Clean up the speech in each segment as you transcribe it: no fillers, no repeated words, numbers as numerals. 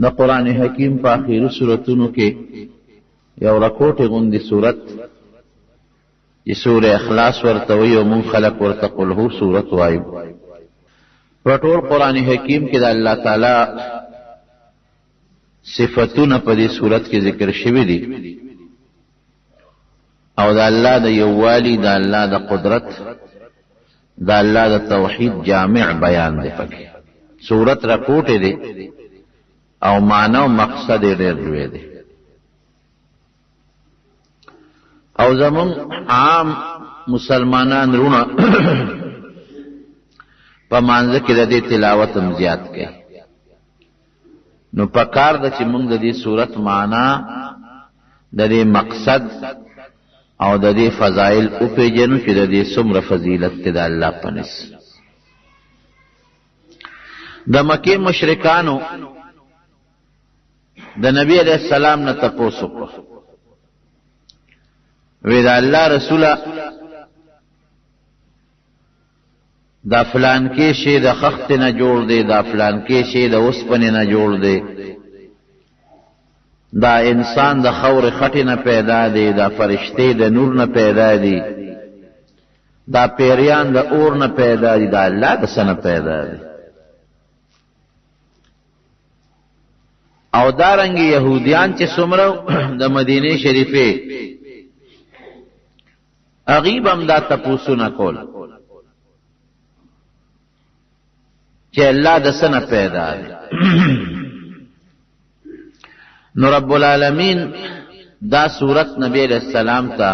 د قرآن حکیم په آخري سورتونو کې یو رکوټې غوندې سورت چې سوره اخلاص ورته وایي او مونږ خلک ورته قل هو سورت وایو. په ټول قرآن حکیم کې د الله تعالی صفتونه په دې سورت کې ذکر شوي دي او د الله د یووالي، د الله د قدرت، د الله د توحید جامع بیان دی. پکې سورت رکوټې دی او معنی او مقصد یې ډېر لوی دی. او زمون عام مسلمانان رونه په مانځه کې د دې تلاوت هم زیات کوي. نو پکار ده چې موږ د دې صورت معنا، د دې مقصد او د دې فضائل وپېژنو چې د دې څومره فضیلت دی د الله په نس. د مکې مشرکانو د نبی علیہ السلام نه تپوس وکړو، وی دا الله رسوله دا فلان کې شی د خخت نه جوړ دی، دا فلان کې شی د اوسپنې نه جوړ دی، دا انسان د خور خټې نه پیدا دی، دا فرشتې د نور نه پیدا دی، دا پیریان د اور نه پیدا دی، دا الله د څه نه پیدا دی. او دارنګ یهودیان چې څومره د مدینه شریفه اغیب هم دا تپوسونه کول چې الله د څه نه پیدا دی. نو رب العالمین دا صورت نبی علیہ السلام ته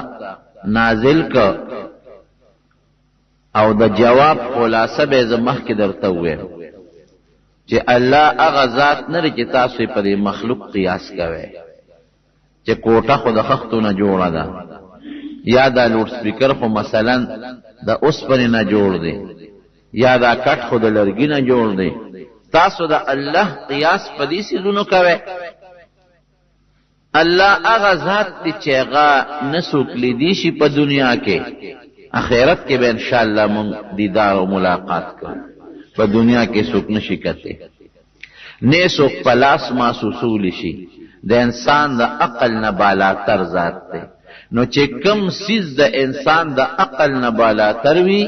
نازل که او د جواب خلاصه به زه مخکې درته وویم چې الله هغه ذات نه دی چې تاسو یې په دې مخلوق قیاس کوئ چې کوټه خو د خښتو نه جوړه ده، یا دا لوډ سپیکر خو مثلا د اوسپنې نه جوړ دی، یا دا کټ خو د لرګي نه جوړ دی. تاسو د الله قیاس په دې څیزونو کوئ. الله هغه ذات دی چې هغه نه څوک لیدی شي په دنیا کې، آخرت کې به انشاءالله مونږ دیدار او ملاقات کوو. په دنیا کې څوک نشي کته، نه څوک په لاس محسوسولی شي. د انسان د عقل نه بالاتر ذات دی. نو چې کم سیز د انسان د عقل نه بالاتر وي،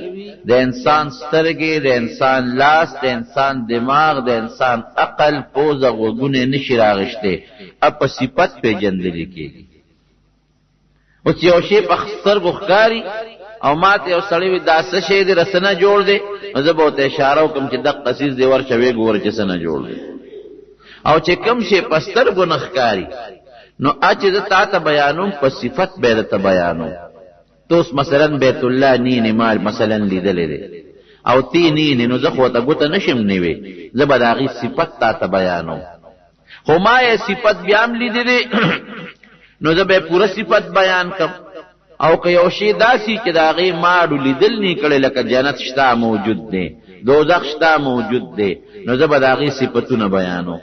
د انسان سترګې، د انسان لاس، د انسان دماغ، د انسان عقل، پوزه، غوږونه نشي راغشته، په صفت پیژندل کېږي. اوس یو شی په سترګو ښکاري او ماته یو سړی وي دا څه شی دی رسنه جوړ دی، نو زه به ورته اشاره وکړم چې دغه قصیز دی ورشه ویې ګوره چې څه نه جوړ دی. او چې کوم شی په سترګو نه ښکاري نو چې زه تا ته بیانوم په صفت به درته بیانوم. ته اوس مثلا بیت الله نینې مال مثلا لیدلی دی او تی نینې، نو زه خو ورته ګوته نشم نیوی، زه به د هغې صفت تا ته بیانوم. خو ما یې صفت بیا هم لیدلی نو زه به یې پوره صفت بیان کړم. او که یو شی داسي چې د هغې ماړو لیدل نه کړی، لکه جنت شته موجود دی، دوزخ شته موجود دی، نو زه به د هغې صفتونه بیانوم.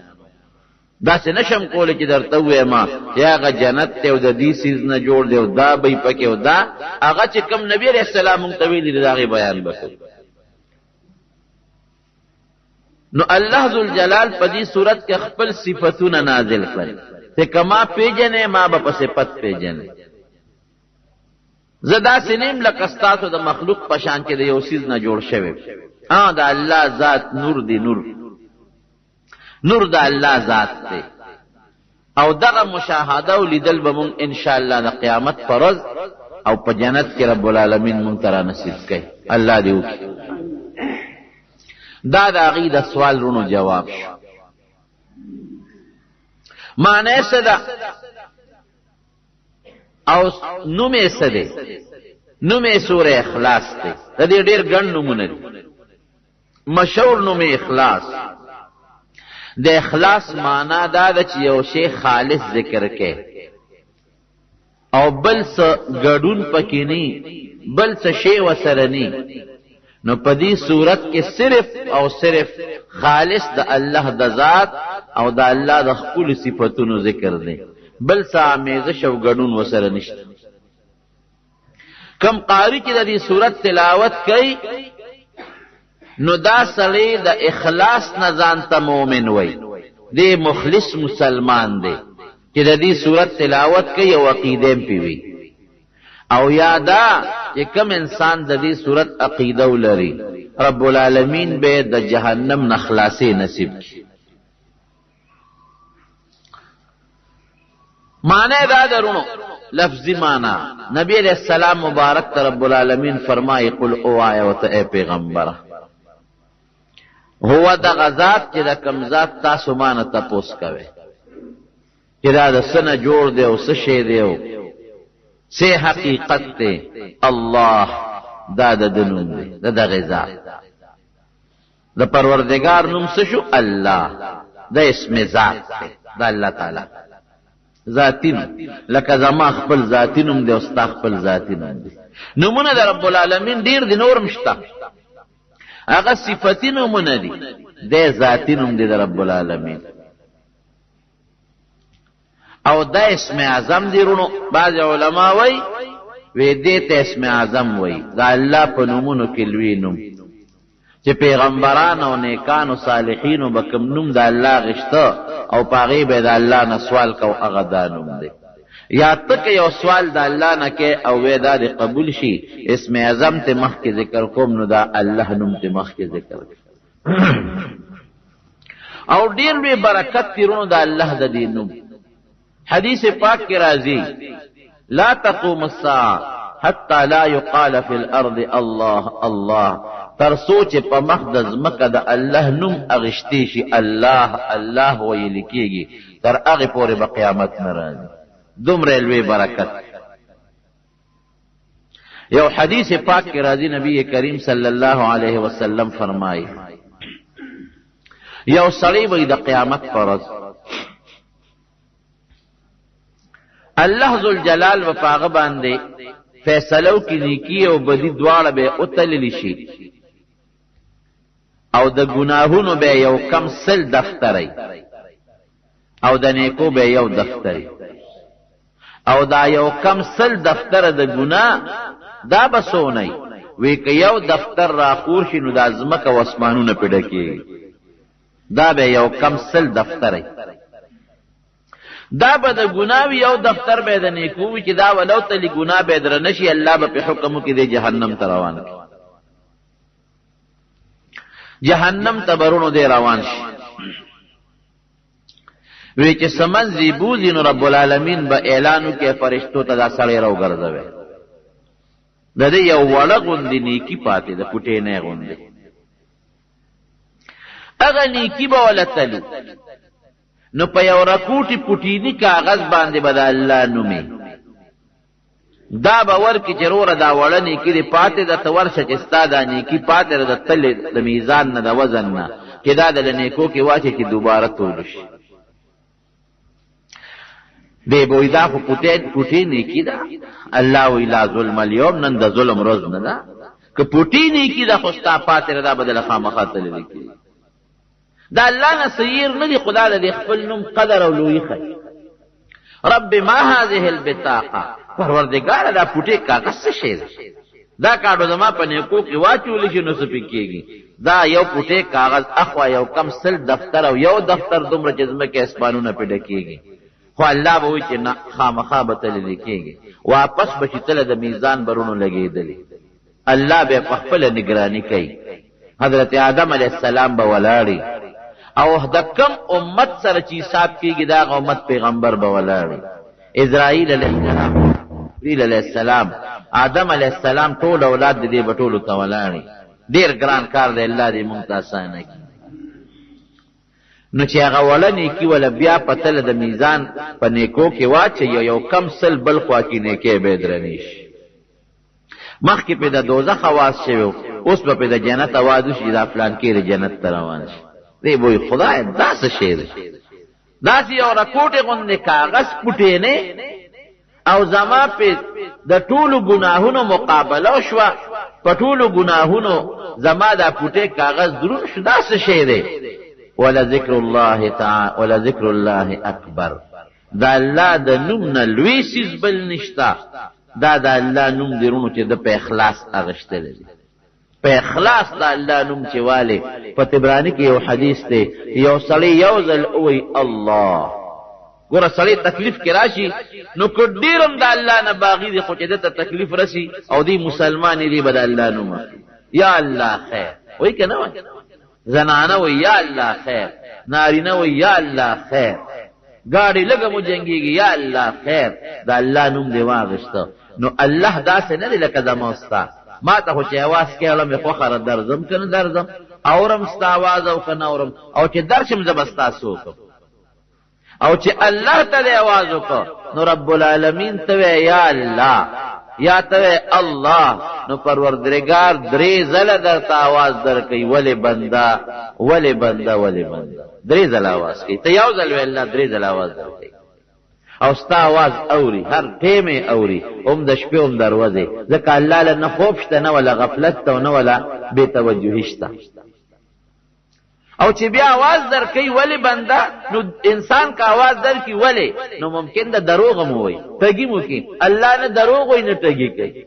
داسې نشم کولی چې درته ووایم چې هغه جنت دی او د دې څیز نه جوړ دی او دا به یې پکې او دا هغه چې کوم نبي علیه السلام مونږ ته ویلي دی د هغې بیان به کوو. نو الله ذوالجلال په دې صورت کې خپل صفتونه نازل کړل چې که ما پیژنې ما به په صفت پیژنې. زه داسې نیم لکه ستاسو د مخلوق په شان کې د یو څیز نه جوړ شوی. د الله ذات نور دی، نور د الله ذات دی. او دغه مشاهده او لیدل به مونږ انشاءالله د قیامت پر ورځ او په جنت کې رب العالمین مونږ ته را نصیب کوي. الله دې وکړي. دا د هغې د سوال رونو جواب شو. معنی څه ده او نوم یې څه دی؟ نوم یې سوره اخلاص دی. د دې ډېر ګڼ نومونه دي. مشهور نوم یې اخلاص. د اخلاص معنا دا ده چې یو شی خالص ذکر کې او بل څه ګډون پکې نه، بل څه شی وسره نه. نو په دې صورت کې صرف او صرف خالص د الله د ذات او د الله د خپل صفاتونو ذکر دی، بل څه آمیزش او ګډون وسره نشته. کم قاری چې د دې صورت تلاوت کوي نو دا سړی د اخلاص نه ځان ته مؤمن وای، دی مخلص مسلمان دی چې د دې صورت تلاوت کوي او عقیده پې وي او یادا چې کوم انسان د دې صورت عقیده ولري رب العالمین به د جهنم نه خلاصي نصیب کړي. معنی دا درونو لفظی معنی نبی علیہ السلام مبارک تا رب العالمین فرمائی قل او آیا و تا اے پیغمبر هو دا غزات چی دا کمزات تاسو مانا تا پوس کوئے چی دا سن جوڑ دے و سشے دے و سی حقیقت دے اللہ دا دنون دے دا غزات دا پروردگار نم سشو اللہ دا اسم ذات دے دا اللہ تعالی ذاتین لکه زما خپل ذاتینم دی او ستا خپل ذاتینم دی. نمونه د رب العالمین ډیر دی نورم شته هغه صفتی نمونه دی د ذاتینم دی د رب العالمین او د اسم اعظم دی رونو. بعض علما وی دې ته اسم اعظم وی د الله په نومونو کې لوی نوم چې پیغمبران او نیکان او صالحین وبکم نوم د الله غشته او پاغي به د الله نه سوال کو هغه دا نوم دی. یا تک یو سوال د الله نه کې او ودا د قبول شي اسم اعظم ته مخ کې ذکر کوم نو دا الله نوم ته مخ کې ذکر او ډیر به برکت تیرونو د الله د دین نوم. حدیث پاک کې راځي لا تقوم الساعه حتى لا يقال في الارض الله الله تر سوچ په مقدس مکه د الله نوم اغشتي شي الله الله ویل کېږي تر هغه پورې به قیامت نه راځي. دومره لوی برکت. یو حدیث پاک کې راځي نبی کریم صلی الله علیه وسلم فرمایي یو سړی وي د قیامت پر ورځ الله ذوالجلال و پاغه باندې فیصلو کی نیکی او بدی دواړه به اتللی شي او د گناهونو به یو کم سل دفتری او د نیکو به یو دفتری او دا یو کم سل دفتر د گناه دا بسونی وی که یو دفتر را خور شي نو د ازمکه و اسمانونه پیدا کیږي دا به یو کم سل دفتری دا به د ګناوی یو دفتر به د نیکو چې دا ولو تلی ګناه به در نشي الله به په حکم کې د جهنم ته روان کی جهنم ته برونو دی روان شي وی چې سمن زیبوزین رب العالمین به اعلانو کې فرشتو ته دا سړی راو ګرځوي د دې یو وړه غوندې نیکی پاتې د پټې نه غوندې هغه نیکی به ولتلو نو په یو رکوټي پټینی کاغذ باندې به د الله نومي دا به ورکې چې روره دا وړه نیکي دې پاتې د ته ورشه چې ستا دا نیکي پاتې د تلې د میزان نه د وزن نه چې دا د نیکو کې واچې چې دوباره تول شي دی به وي دا خو پټې نیکي ده الله وی لا ظلم اليوم نن د ظلم روز نه ده که پټې نیکي ده خو ستا پاتې دا به د خامخا تللی کېږي دا الله نه سیر نه دی خدا د خپل نوم قدر او لوی خي رب ما هذه البطاقه پروردگار دا پټه کاغذ څه شي دا کاډو زما په نیکو کې واچول شي نو سپی کېږي دا یو پټه کاغذ اخوا یو کم سل دفتر او یو دفتر دومره جزمه کې اسمانونه پیدا کېږي خو الله به وي چې نه خامخا به تللی کېږي واپس به چې تل د میزان برونو لګېدلی الله به په خپل نگرانی کوي حضرت آدم علیه السلام به ولاړی او د کم امت سره چې حساب کېږي دا امت پیغمبر به ولاړی اسرائیل علیه السلام جبريل علیہ السلام آدم علیہ السلام ټول اولاد دې بټولو ته ولاړی ډیر ګران کار دی الله دې مونږ ته آسان کړي نو چې هغه ولني کی ول بیا پتل د میزان په نیکو کې واچي یو کم سل بل خوا کې نیکه به درنیش مخکې په د دوزخ आवाज شوی اوس په د جنت आवाज شي دا فلان کې جنت ته روان شي دی وای خدای دا څه شی دی دا یو راکوټه غونډه کاغذ پټې نه او زما په د ټولو ګناهونو مقابله شو په ټولو ګناهونو زما دا پټه کاغذ درون شو دا څه شی دی ولا ذکر الله تعالی ولا ذکر الله اکبر دا الله د نوم نه لوی سیز بل نشتا دا د الله نوم درونو چې د په اخلاص اغشتل دي په اخلاص د الله نوم چې والي. په طبراني کې یو حدیث دی، یو سړی یو ځل ووایي الله. ګوره سړی تکلیف کې راشي نو که ډېرم د الله نه باغي دی خو چې ده ته تکلیف رسي او دی مسلمان دی به د الله نوم یا الله خیر وایي که نه وایي. زنانه وایي یا الله خیر، نارینه وایي یا الله خیر، ګاډي لږه مو جنګېږي یا الله خیر. د الله نوم دی واغېسته نو الله داسې نه دی لکه زما او ستا. ما ته خو چې اواز کړم مې خوښه درځم که نه درځم، اورم ستا اواز او که نه اورم، او چې درشم زه به ستاسو وکړم. او چې الله ته دې اواز وکړ نو رب العالمین ته یا الله یا ته الله، نو پروردگار درې ځله درته اواز درکوي. ولې بنده ولې بنده ولې بنده، درې ځله اواز کوي. ته یو ځل وی الله درې ځله اواز درکوي او ستا اواز اوري، هر ټیمې اوري، هم د شپې هم د ورځې. ځکه الله له نه خوب شته نه ولا غفلت ته نه ولا بې توجهي شته. او چې بیا आवाज درکې ولی بنده نو انسان کا आवाज درکې ولی نو ممکن د دروغ مو وي ټګي مو کې. الله نه دروغ وي نه ټګي کوي،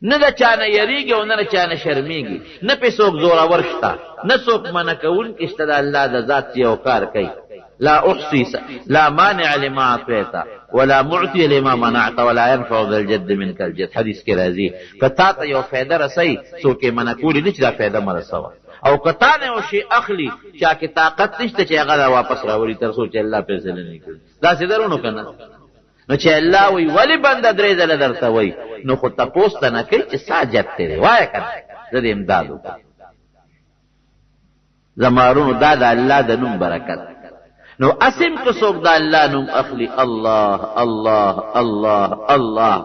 نه د چانه یریږي او نه د چانه شرمېږي، نه په څوک زورور شته نه څوک منع کوونکی شته. د الله د ذات یو کار کوي. لا احصي لا مانع لما اعطيت ولا معطي لما منعت ولا ينفع ذا الجد منك الجد. حدیث کې راځي کتا ته یو فائدہ رسي څوک منع کولی نه چې دا فائدہ مرسوا، او کتا نه او شی اخلي چا کې طاقت نشته چې هغه واپس راوړي تر څو چې الله فیصله نه کوي. دا څه درونو کنه نو چې الله وی ولی بنده درې ځله درته وی نو خو تاسو ته نه کوي چې ساجت دی وای کنه زه دې امداد وکړم. زمارونو دا د الله د نوم برکت. نو اسم که څوک د الله نوم اخلي الله الله الله الله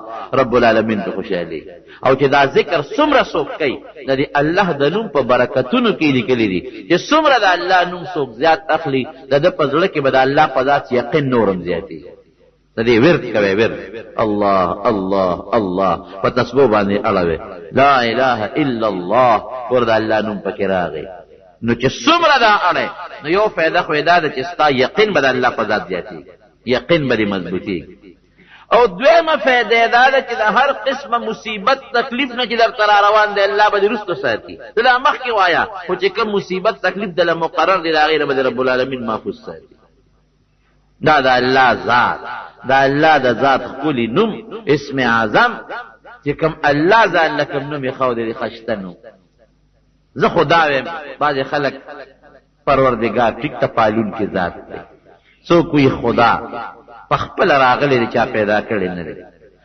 رب العالمین ته خوشالي. او چې دا ذکر څومره څوک کوي د دې الله د نوم په برکتونو کې لیکلي دي چې څومره د الله نوم څوک زیات اخلي د ده په زړه کې به د الله په ذات یقین نورم زیاتي. د دې ورد کوي ورد الله الله الله په تسبیح باندې اړوي لا اله الا الله ورد الله نوم پکې راغی. نو چې څومره دا اړه نو یو فائدہ خو دا ده چې ستا یقین به د الله په ذات زیاتي، یقین به مضبوطي. او دویمه فائدہ دا ده چې د هر قسمه مصیبت تکلیف نه چې درته را روان دی الله به دې رستو ساتي. ته دا مخکې وایه خو چې کوم مصیبت تکلیف دله مقرر دی د هغې نه به د رب العالمین محفوظ ساتي. دا د الله ذات، دا الله د ذات ښکلي نوم اسم اعظم چې کوم الله ځان له کوم نوم یې ښودی دی ښایسته نوم. زه خدا ویم بعض خلک پروردگار ټیک ته پالونکی ذات دی، څوک وي خدا په خپل راغلی دی چا پیدا کړی نه دی،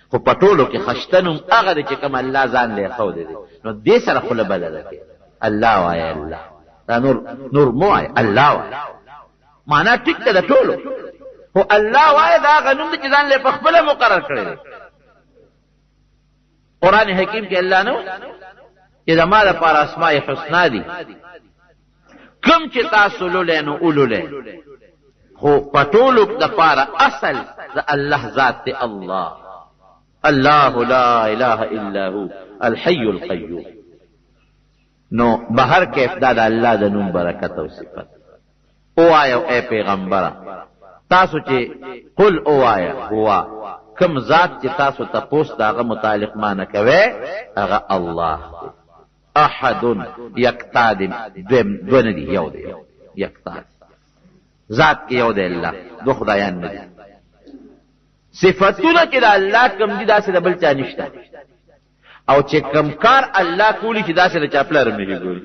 خو په ټولو کې ښایسته نوم هغه دی چې کوم الله ځان له ښودی دی. نو دې سره خوله بدله کړي الله وایه الله، دا نور مو وایه الله وایه معنا ټیک ته د ټولو، خو الله وایه دا هغه نوم دی چې ځان له په خپله مقرر کړی دی. قرآن حکیم کې الله نو چې زما لپاره اسماء حسنا دي کوم چې تاسو لولئ نو اولولئ، خو په ټولو دپاره اصل د الله ذات دی الله. الله لا اله الا هو الحي القيوم. نو بهر کیف دا د الله د نوم برکت او صفت. او آیا اے پیغمبره تاسو چې قل او آیا هو کوم ذات چې تاسو تپوس داغه متعلق معنی کوي هغه الله احد یکتاد دون دی یو دی یکتاد ذات کې یو دی الله، دو خدایان نه دي. صفاتونه چې د الله کوم دي داسې د بل چا نشته، او چې کوم کار الله کولی چې داسې د چا پلار مې کوي.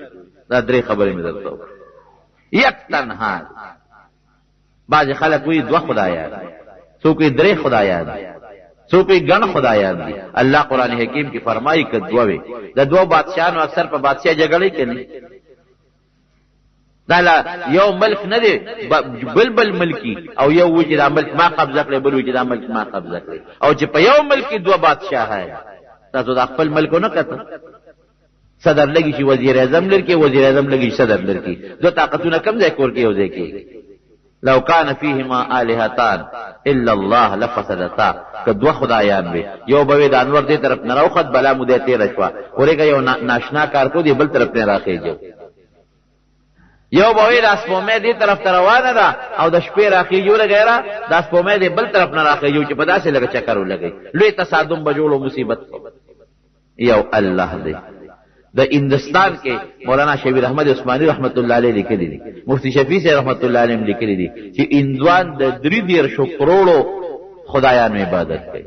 دا درې خبرې مې درته وکړې. یک تنها بعض خلک وایي دوه خدایان، څوک وایي درې خدایان، څوک وایي ګڼ خدایان دي. الله قرآن حکیم کې فرمایي که دوه وي د دوه بادشاهانو اکثر په بادشاه جګړې کوي. دا یو ملک نه دی بل ملکی، او یو وی چې دا ملک ما قبضه کړی بل وی چې دا ملک ما قبضه کړی، او چې په یو ملک کې دوه بادشاهان تاسو د خپل ملک نه کته صدر لګي چې وزیر اعظم لري، وزیر اعظم لګي صدر لري، دو طاقتونه کم ځای کور کې یو ځای کې. لو کان فیهما آلهتان الا الله لفسدتا، که دوه خدایان وي یو به د انور دې طرف نه راوخت بلا مو دې تیر شو ورګه یو ناشنا کار کو دی بل طرف نه راخېږي، یو به د اسپومې دې طرف ته روانه ده او د شپې راخېږي ورګه د اسپومې دې بل طرف نه راخېږي چې په داسې لګه چکر ولګي، لوی تصادم بجوړو مصیبت. یو الله دې د هندستان کې مولانا شبیر احمد عثماني رحمت الله علیه لیکلي دي، مفتی شفیع صاحب رحمت الله علیه لیکلي دي چې هندوان د 3 کروڑو خدایانو عبادت کوي،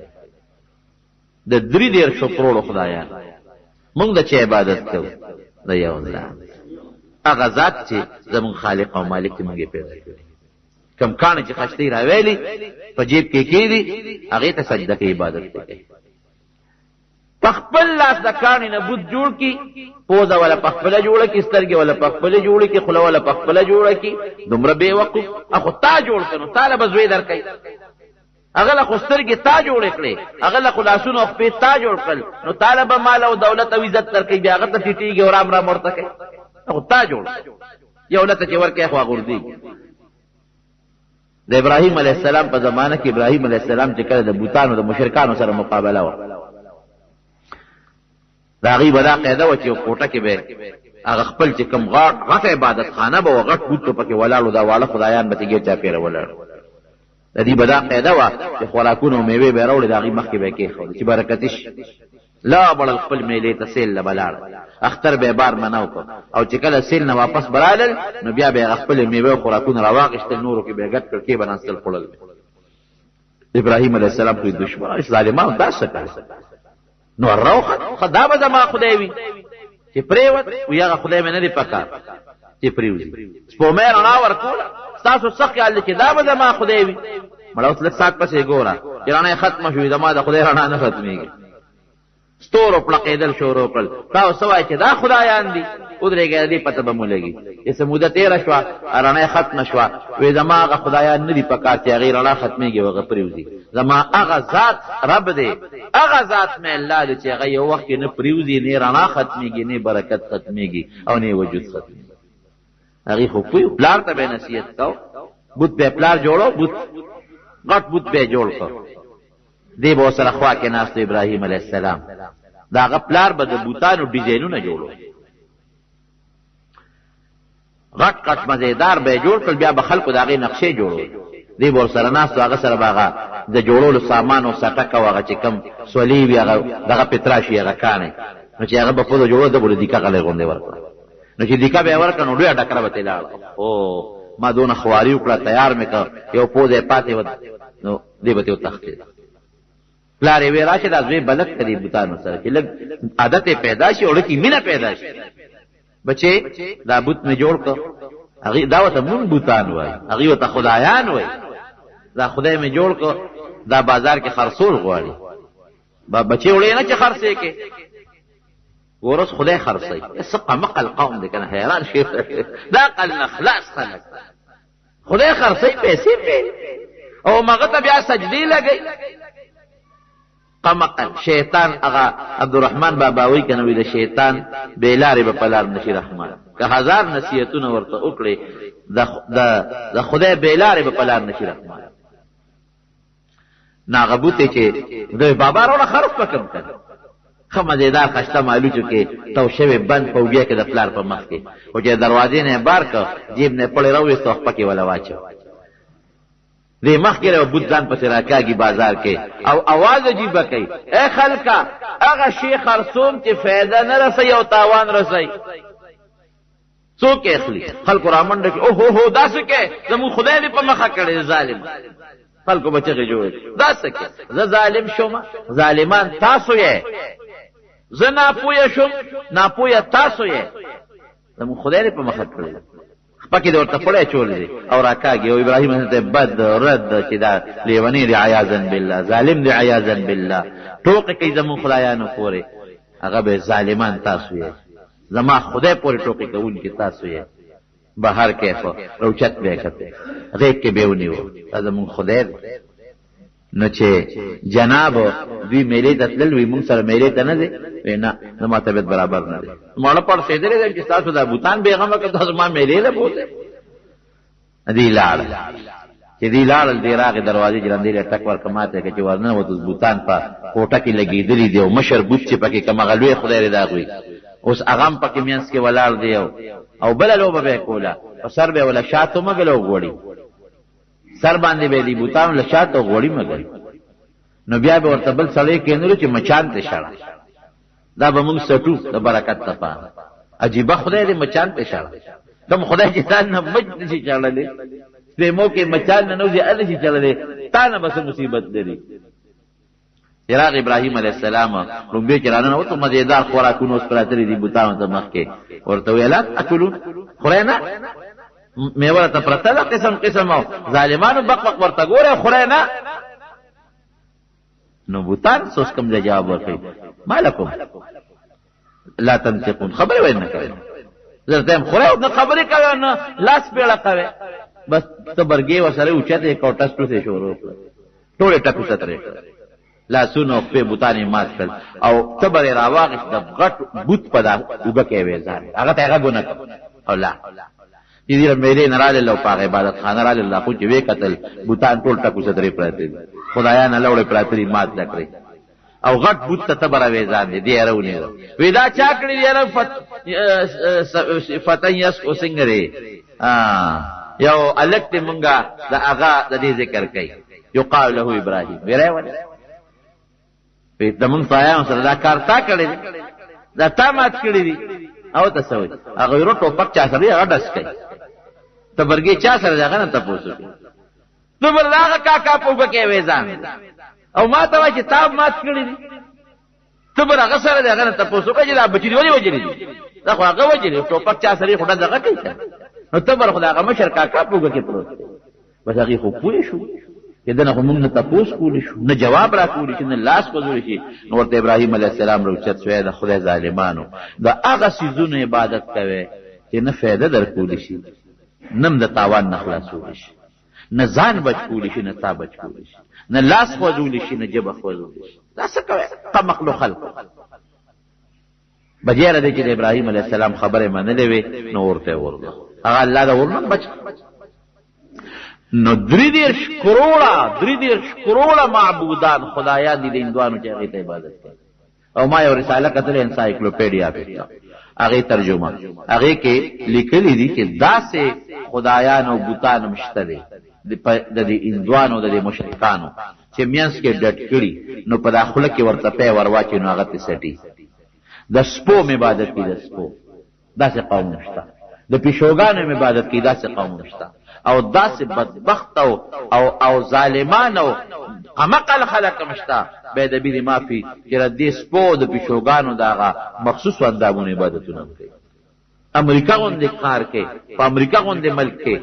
د 3 کروڑو خدایان. موږ د چا عبادت کوو؟ د یو الله، هغه ذات چې زمون خالق او مالک موږ پیدا کړی. کم کانه چې خشتي راوېلي په جیب کې کېدی هغه ته سجده کې عبادت کوي. پخپل لاس د کانې نه بوت جوړ کی، پوزه ولا پخپل جوړه کی، سترګې ولا پخپل جوړه کی، خوله ولا پخپل جوړه کی. دومره بے وقوف اخو تا جوړ کړو، طالب زوی درکې. هغه له سترګې تا جوړ کړې، هغه له خلاصونو خپې تا جوړ کړل، نو طالب مال او دولت او عزت درکې، بیا هغه ته ټیټیږي او رام رام ورته کوي. اخو تا جوړ یو لته چې ورکه خو غردي. د ابراهیم علیه السلام په زمانه کې ابراهیم علیه السلام چې کله د بوتانو د مشرکانو سره مقابله و، دا غي بدا قاعده و چې کوټه کې به هغه خپل چې کم غټ عبادت خانه به وغټ بوت پکې ولاړو، دا واړه خدایان به تیګه چا پیره ولاړ. د دې بدا قاعده و چې خوراکونو میوه به راوړي، دا غي مخ کې به کې خو چې برکتش لا بل خپل میلې ته سیل بلاړ، اختر به بار مناو کو، او چې کله سیل نه واپس برالل نو بیا به خپل میوه خوراکونه راواغشتل، نورو کې به ګټ کړ کې بناستل خړل. ابراهیم علیه السلام کوئی دشمن ظالمان دا څه کوي؟ نو روخه خدا به زما خدای وي چې پریوت و یا خدای مې نه دی پکار چې پریوزي سپومې رڼا ورکول تاسو څخه یال چې دا به زما خدای وي. مړ اوس لږ سات پسې ګوره چې رڼا ختم شوې، زما د خدای رڼا نه ختمېږي. ستورو پړقېدل شروع کړل، تاسو وایي چې دا خدایان دي، ودرېږي دې پته به مو لګي. چې موده تېره شوه رڼا ختمه شوه، وې زما هغه خدایان نه دي پکار چې هغې رڼا ختمېږي او هغه پرېوځي. زما هغه ذات رب دی، هغه ذات مې الله دی چې هغه یو وخت کې نه پرېوځي، نه رڼا ختمېږي، نه برکت ختمېږي او نه وجود ختمېږي. هغې خو پوه پلار ته به نصیحت کو، بوت به پلار جوړو، بوت غټ بوت به جوړ کړ. دی به سره خوا کې ناست ابراهیم علیه السلام، دا هغه پلار به د بوتانو ډیزاینونه جوړو، غټ غټ مزیدار به جوړ کړل، بیا به خلکو د هغې نقشې جوړول. دی به ورسره ناست، هغه سره به هغه د جوړولو سامان او سټک او هغه چې کوم سولې وي هغه دغه پتراشي هغه کاڼې، نو چې هغه به پوزه جوړول ده به دیکه غلی غوندې ورکړه. نو چې دیکه به یې ورکړه نو ډېره ډکره به ترې لاړه. او ما دونه خواري وکړه، تیار مې کړ، یو پوز یې پاتې و، نو دی به ترې وتښتېد. پلار یې وی راشه دا زوی بلد کړي بوتانو سره چې لږ عادت پیدا شي او لکه مینه پیدا شي. بچې دا بوت مې جوړ کړ، هغې دا ورته مونږ بوتان وایي، هغې ورته خدایان وایي. دا خدای مې جوړ کړ، دا بازار کې خرڅول غواړي، بچې وړې نه چې خرڅې کې ورس خدای خرڅوي. څه قمقل قوم دی که نه، حیران شي. دا قل نه خلاص خلک خدای خرڅوي، پیسې پې او مغه ته بیا سجدې لګوي. قمقل شیطان هغه عبدالرحمن باباوی کنه وی د شیطان بیلارې به پلار نشي رحمان، که هزار نصیحتونه ورته وکړي د خدای بیلارې به پلار نشي رحمان. ناغبوته چې د بابا راوړه خرف پکم کړ، ښه مزېدار خشته مالوچو کې تو شوی بند پوګیا کې د پلار په مخ کې، او چې دروازې نه بار کړ جیب نه پړې راوېست او پکې ولا واچو. دی مخ کې له بوت ځان پسې راکاږي بازار کې او आवाज عجیبه کوي، اے خلکا هغه شی خرڅوم چې فایده نه رسي او تاوان رسي، څوک اخلي؟ خلکو را منډه کې او هو داسې کې زموږ خدای دې په مخه کړی ظالم. خلکو بچغې جوړ داسې کې زه ظالم شوم، ظالمان تاسو یې، زه ناپوهه شوم، ناپوهه تاسو یې، زموږ خدای دې په مخه کړی پکې د ورته پړی چول دی او راکاږي. او ابراهیم ته بد رد چې دا لیونی دی، عیاذا بالله، ظالم دی عیاذا بالله، ټوکې کوي زموږ خدایانو پورې. هغه به ظالمان تاسو یې، زما خدای پورې ټوکې کوونکي تاسو یې. بهر کیف روچت به کته غیب کې به ونیو دا زموږ خدای. نو چې جناب دوی میلې ته تلل، وی مونږ سره میلې ته نه دی، نه زما طبیعت برابر نه دی. ماړه پر سیدلې چې تاسو دا بوتان بیغمه که تاسو ما میلې له بوته دی لاړ. چې دی لاړ دی راغې دروازې جرندې ټک ورکه ماته کې چې ورنه وته بوتان په کوټه کې لګېدلې دی او مشر بوت چې پکې کوم غلوې خدای رضا غوي، اوس اغم پکې مینس کې ولاړ دی او بل لوبه به کوله او سر به ولا شاتو مګلو غوړي، سر باندې به دی بوتان له شاتو غوړي مګل. نو بیا به ورته بل سړی کېنلو چې مچان ته شړه، دا به موږ سټو د برکت لپاره. عجیبه خدای دې مچان په اشاره کوم خدای چې ځان نه مچ نشي چړلې سپېمو کې مچان نه نوځي ال شي چړلې تا نه بس مصیبت لري. چراغ ابراهیم علیه السلام رومبه چرانه او ته مزیدار خوراکونه اوس پراتري دي بوتانو ته مخ کې ورته ویلا اکلون خورینا میوه ته پرتله قسم قسم او ظالمانو بق ورته ګوره خورینا. نو بوتان سوس کم جواب ورکړي مالکم لا تنطقون خبر وای نه کوي زرته خوره نو خبرې کوي نو لاس پیړه کوي بس ته برګي وسره اوچته کوټس پرته شروع ټوله ټکو ستره لا سونو په بوتانی مات کړ او تبر راواغش د غټ بوت پدا وبکه وې ځان هغه ته هغه ګونه الله دې مېلې نراله لو په عبادت خانه را الله خو چې وې قتل بوتان ټول ټکو ستره پرته خدایا نه لوړې پراتري مات نکړي او غټ بوت ته تبر وې ځان دې راونی ودا چا کړی یاره فتن یس او سنگره یو الکت منګه د اغا د دې ذکر کوي یقال له ابراهیم ویره ونه په دمن پایا سره دا کار تا کړی دا تا مات کړی دي او تاسو هغه ورو ټوپک چا سره اډس کوي تبرګي چا سره ځغنه تاسو ته بلغه کاکا په کې وېزان او ما ته چې تا مات کړی دي ته برغه سره ځغنه تاسو کوي دا بچی دی وجلی دي دا خو هغه وجلی ټوپک چا سره خډه ځغه کوي نو ته بر خدای هغه مشر کاکا په کې پروت بس هغه خو پوه شو کدن خو موږ نه تاسو کولی شو نه جواب را کولی شو نه لاس کولی شي نو ورته ابراهیم علیه السلام روچت شوی د خدای ظالمانو دا هغه سيزونه عبادت کوي چې نه فایده در کولی شي نم د تاوان نه خلاصول شي نه ځان بچ کولی شي نه تا بچ کولی شي نه لاس خوځول شي نه جبه خوځول شي دا څه کوي مخلوق خلق بجیره د ابراهیم علیه السلام خبره منلې وي نو ورته ورغله هغه الله دا ورنه بچ نو دریدیرش کروڑا معبودان خدایان دی هندوانو چې هغه ته عبادت کوي او ما یو رساله کتل انسایکلوپیډیا په هغه ترجمه هغه کې لیکلي دي چې داسې خدایان او بوتان مشته دي د هندوانو د مشرکانو چې میانس کې ډټ کړي نو په داخله کې ورته په ورواچي نو هغه ته سټي د سپو عبادت کوي د سپو داسې قوم مشته د پیشوګانو عبادت کوي داسې قوم مشته او داسې بدبخت او ظالمان او قمقل خلق مشتا به د بيدی مافي چې د سپو د پیشوګانو داغه مخصوص اندامونه عبادتونه کوي. امریکا غوندې کار کوي په امریکا غوندې ملک کې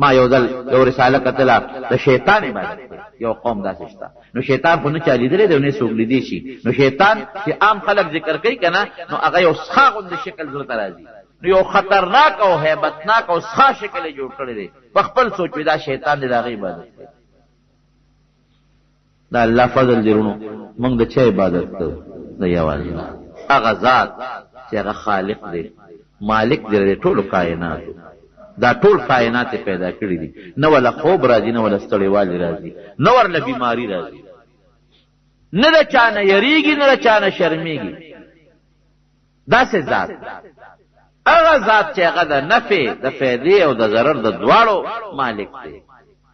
ما یو رساله کتله د شیطان عبادت کوي یو قوم داسې شته نو شیطان خو نه چالي درې دونه سوګلې دي شي نو شیطان چې عام خلق ذکر کوي کنه نو هغه یو ښه غوندې شکل زړه راځي یو خطرناک او hebatناک او ښه شکل جوړ کړی دی په خپل سوچ دا شیطان دی دغه عبادت کوي. دا الله فضل درونو موږ د چا عبادت کوو د یوازې هغه ذات چې هغه خالق دی مالک دی د ټولو کائناتو دا ټول کائنات پیدا کړی دي نه ولا خوب راځي نه ولا ستړیوالي راځي نه ورله بیماری راځي نه د چانه یریږي نه د چانه شرمېږي داسې ذات هغه ذات چې هغه د نفع د فائدې او د ضرر د دواړو مالک دی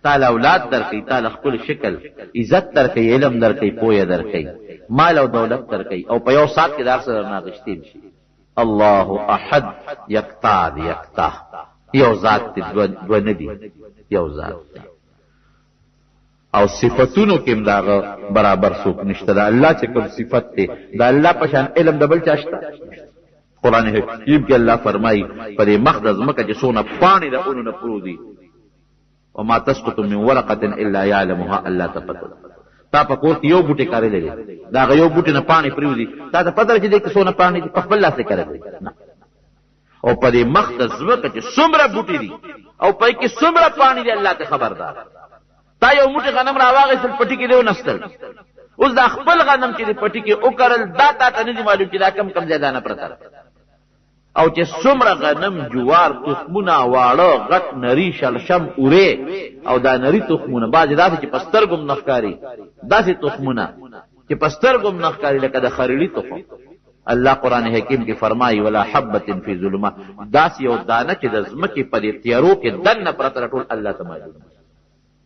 تعالی اولاد درکې تعالی خپل شکل عزت درکې علم درکې پوهه درکې مال او دولت درکې او په یو سات کې دار سره ناغشتي شي. الله احد یکتا یو ذات دو ندی یو ذات او صفاتونو کې مداغه برابر څوک نشته دا الله چې کوم صفت دی دا الله په شان علم دبل چاشته. قرآن حکیم کې الله فرمایي پر مخدز مکه چې سونه پانی د اونو نه پرودي وما تسقط من ورقه الا يعلمها الله تپته تا په کور کې یو بوټي کاري لري دا یو بوټي نه پانی پرودي تا ته پته چې د سونه پانی په خپل لاس کې کوي او پر مخدز مکه چې څومره بوټي دي او پای کې څومره پانی دی الله ته خبردار تا یو موټي غنم راواغې سل پټي کې دیو نستل اوس دا خپل غنم چې د پټي کې او کړل دا تا نه دي معلوم چې دا کم زیادانه پرته او چې څومره غنم جوار تخمونه واړه غټ نری شلشم اوره او دا نری تخمونه باز داسې چې پسترګم نخکاری داسې تخمونه چې پسترګم نخکاری لکه د خریلی تخم. الله قرآن حکیم کې فرمایي ولا حبه فی ظلمات داسې یو دانه چې د ځمکې په دې تیارو کې دنه پرته ټول الله تعالی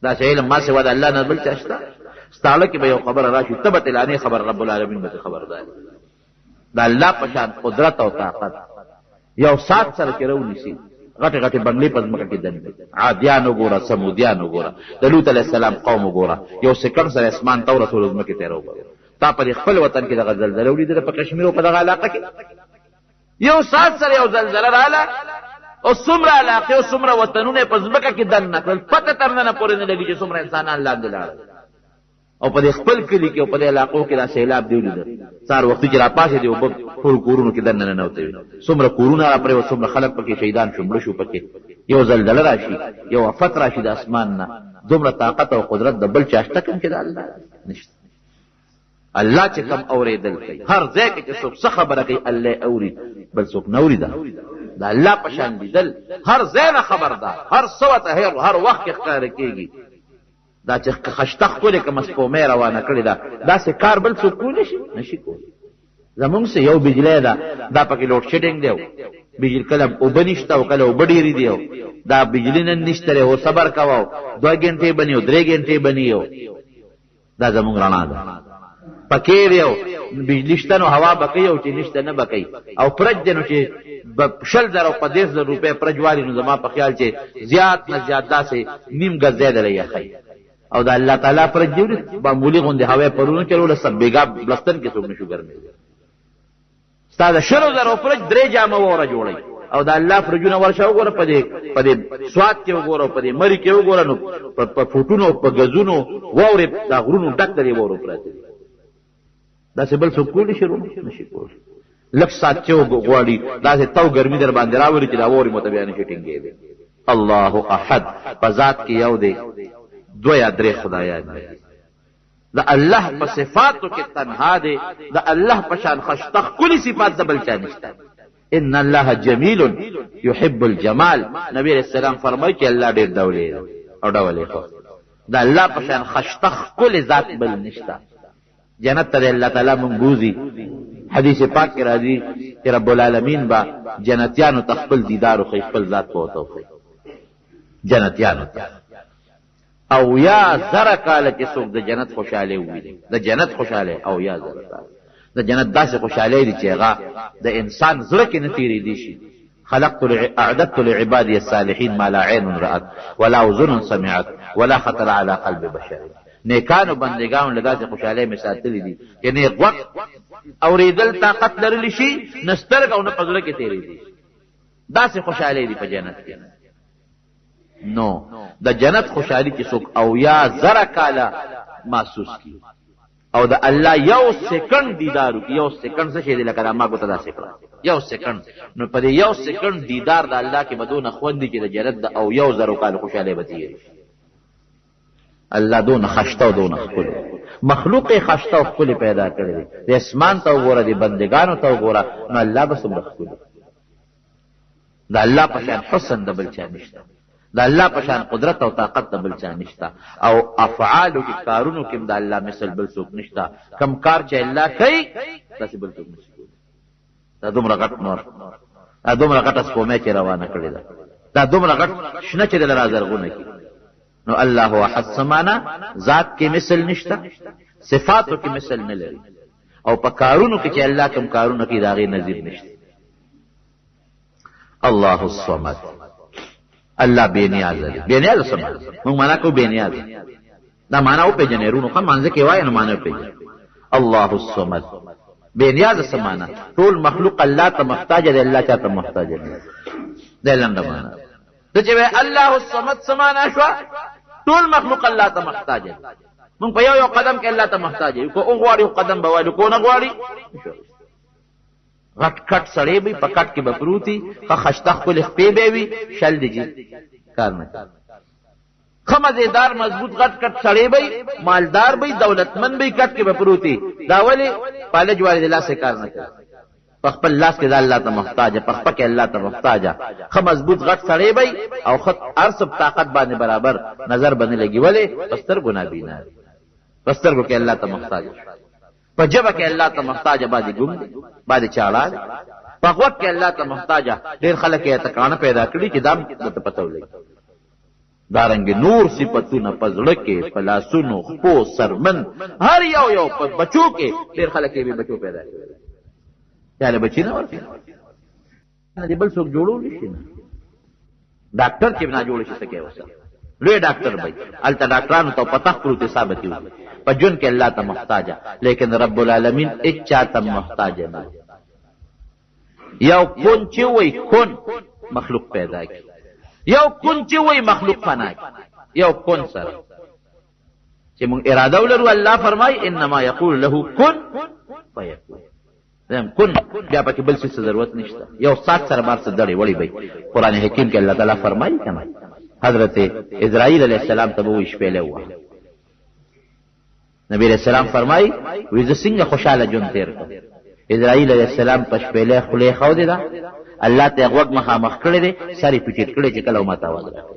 دا چې علم ما سوا د الله نه بل چاشته ستاله کې به یو خبر راشي تبت لانی خبر رب العالمین به خبردار دا الله په شان قدرت او طاقت یو سات سره کې راونیسي غټه غټه بنگلې په ځمکه کې دني عادیان وګوره سمودیان وګوره د لوط علیه السلام قوم وګوره یو سکند سره اسمان ته ورسول ځمکه ته راوړل تا په خپل وطن کې دغه زلزلې ولیدل په کشمیر او په دغه علاقه کې یو سات سره یو زلزلہ رااله او څومره علاقې او څومره وطنونه په ځمکه کې دننه کړل پته تر نه پورې نه لګي چې څومره انسانان لاندې لاړل او په خپل کلی کې او په علاقو کې دا سیلاب دی ولیدل سار وخت چې را پاسې دی او په ټول کورونو کې دننه نه وته څومره کورونه را پرې او څومره خلک پکې شهیدان شو شو پکې یو زلزلہ راشي یو آفت راشي د اسمان نه دومره طاقت او قدرت د بل چاشته کوم کې د الله نشته الله چې کوم اوریدل کوي هر ځای کې چې څوک څه خبره کوي الله اوري بل څوک نه اوري دا الله په شان لیدل هر ځای نه خبردار هر څه ته هر وخت کې ښکار کېږي دا چې خشتخ کولې کوم سپومې روانه کړې ده داسې کار بل څوک کولی شي نشي کولی زمونږ سه یو بجلی ده دا پکې لوډ شیډینګ دی بجلی کله اوبه نشته او کله اوبه ډېرې دي دا بجلی نن نشته دی او صبر کوه 2 غنټې بني او 3 غنټې بني دا زمونږ رڼا ده پکې دی بجلی شته نو هوا بکوي او چې نشته نه بکوي او پرج دی نو چې 1,000 روپۍ پرج والي نو زما په خیال چې زیات نه زیات داسې نیم ګز زیاده لري ښایي او دا الله تعالی پر جوړ معمولی غوندې هوا پرونه چلول سب بیګا بلستر کې څوک نشو ګرمي ستاسو 100,000 پر 3 جامه وره جوړي او دا الله فرجونه ورشه وګوره په دې سواد کې وګوره په دې مری کې وګوره نو په فوټونو په غزونو ووري دا غرونو ډک دی وره پراته دا څه بل څوک کولی شي نشي کولی لک سات چې وګواړي دا څه تو ګرمي در باندې راوړي چې دا ووري متبیان شي ټینګي دی الله احد په ذات کې یو دی دو یا درې خدایان دي دا الله په صفاتو کې تنها دی دا الله په شان خشتخ کلی صفات د بل چا نشته ان الله جمیل يحب الجمال نبی علیہ السلام فرمایي چې الله ډېر ډولې او ډولې خو دا الله په شان خشتخ کلی ذات بل نشته جنت ته الله تعالی مونږ بوزي حدیث پاک کې راځي چې رب العالمین با جنتیانو تخپل دیدار او خپل ذات په توفیق جنتیانو ته او یا زره کاله چې څوک د جنت خوشاله وي د جنت خوشاله او یا زره کاله د جنت داسې خوشاله دي چې هغه د انسان زړه کې نه تیری دي شي اعددت لعبادي الصالحين ما لا عين رأت ولا اذن سمعت ولا خطر على قلب بشر نیکانو بندگانو له داسې خوشاله مثالتلی دي چې نه وخت اوریدل طاقت لرلی شي نسترګ او نه پزړه کې تیری دي داسې خوشاله دي په جنت کې نو د جنت خوشحالی کې څوک او یا زره کاله محسوس کی او د الله یو سکند دیدارو کې یو سکند څه شي دی لکه ما کوته دا سکند یو سکند نو په یو سکند دیدار د الله کې بدون خوندې کې د جنت د او یو زره کاله خوشاله بتیږي الله دون خشته او دون خپل مخلوق خشته او خپل پیدا کړی دی د اسمان ته وګوره د بندگانو ته وګوره نو الله به څومره خپل د الله په شان حسن د بل چا نشته دا الله په شان قدرت او طاقت د بل چا نشته او افعالو کې کارونو کې د الله مثل بل څوک نشته کم کار چې الله کوي تاسو بل څوک نشي کولی دا دومره غټ نور دا دومره غټ سپومې چې روانه کړی دا دومره غټ شنه چې د رازرغونه کی نو الله احد سمانا ذات کې مثل نشته صفاتو کې مثل نه لري او په کارونو کې چې الله کوم کارونه کوي دا غي نظیر نشته الله الصمد الله بے نیاز دی بے نیاز سم موږ معنا کو بے نیاز دا معنا او په جنرونو کوم مانځه کې وای نو معنا په الله الصمد بے نیاز سمانا ټول مخلوق الله ته محتاج دی الله ته محتاج دی دا لنډه معنا ته چې الله الصمد سمانا شو ټول مخلوق الله ته محتاج دی موږ په یو قدم کې الله ته محتاج یو کو غواړي قدم به وایو کو نه غواړي غټ کټ سړی به پکټ کې بپروتی خشتخ کول خپې به وي شل دیږي کار نه خمزیدار مضبوط غټ کټ سړی به مالدار به دولتمن به کټ کې بپروتی دا ولی پالج والد الله سے کار نه کوي خپل لاس کې الله ته محتاج خپل کې الله ته محتاج خم مضبوط غټ سړی به او خط ارسب طاقت باندې برابر نظر باندې لګي ولی پستر ګنا بینا پستر کو کې الله ته محتاج په جبه کې الله ته محتاج باندې ګم باندې چاړه په وخت کې الله ته محتاج ډېر خلک یې تکانه پیدا کړی چې دام ته پته ولګي دارنګ نور صفاتونه پزړه کې پلاسونو خپو سرمن هر یو په بچو کې ډېر خلک یې بچو پیدا کړي یا له بچی نه ورکړي نه دې بل څوک جوړولی شي نه ډاکټر چې نه جوړ شي څه کوي اوسه لوی ډاکټر بھائی هلته ډاکټرانو ته پتہ پروت ثابت وي په جون کې الله ته محتاج لیکن رب العالمین اچا ته محتاج نه یو کون چې وای کون مخلوق پیدا کی یو کون چې وای مخلوق فنا کی یو کون سره چې موږ اراده ولرو الله فرمای انما یقول له کن فیکون زم کن بیا پکې بل څه ضرورت نشته یو سات سره بار څه دړي وړي بھائی قران حکیم کې الله تعالی فرمایي کنه حضرت اسرائیل علیہ السلام ته وې شپېلې و نبی علیہ السلام فرمایي وې ز څنګه خوشاله جون تیر کړ اسرائیل علیہ السلام په شپېلې خله خو دې دا الله ته غوږ مخامخ کړی دی سری پټیټ کړی چې کله ماته आवाज راځي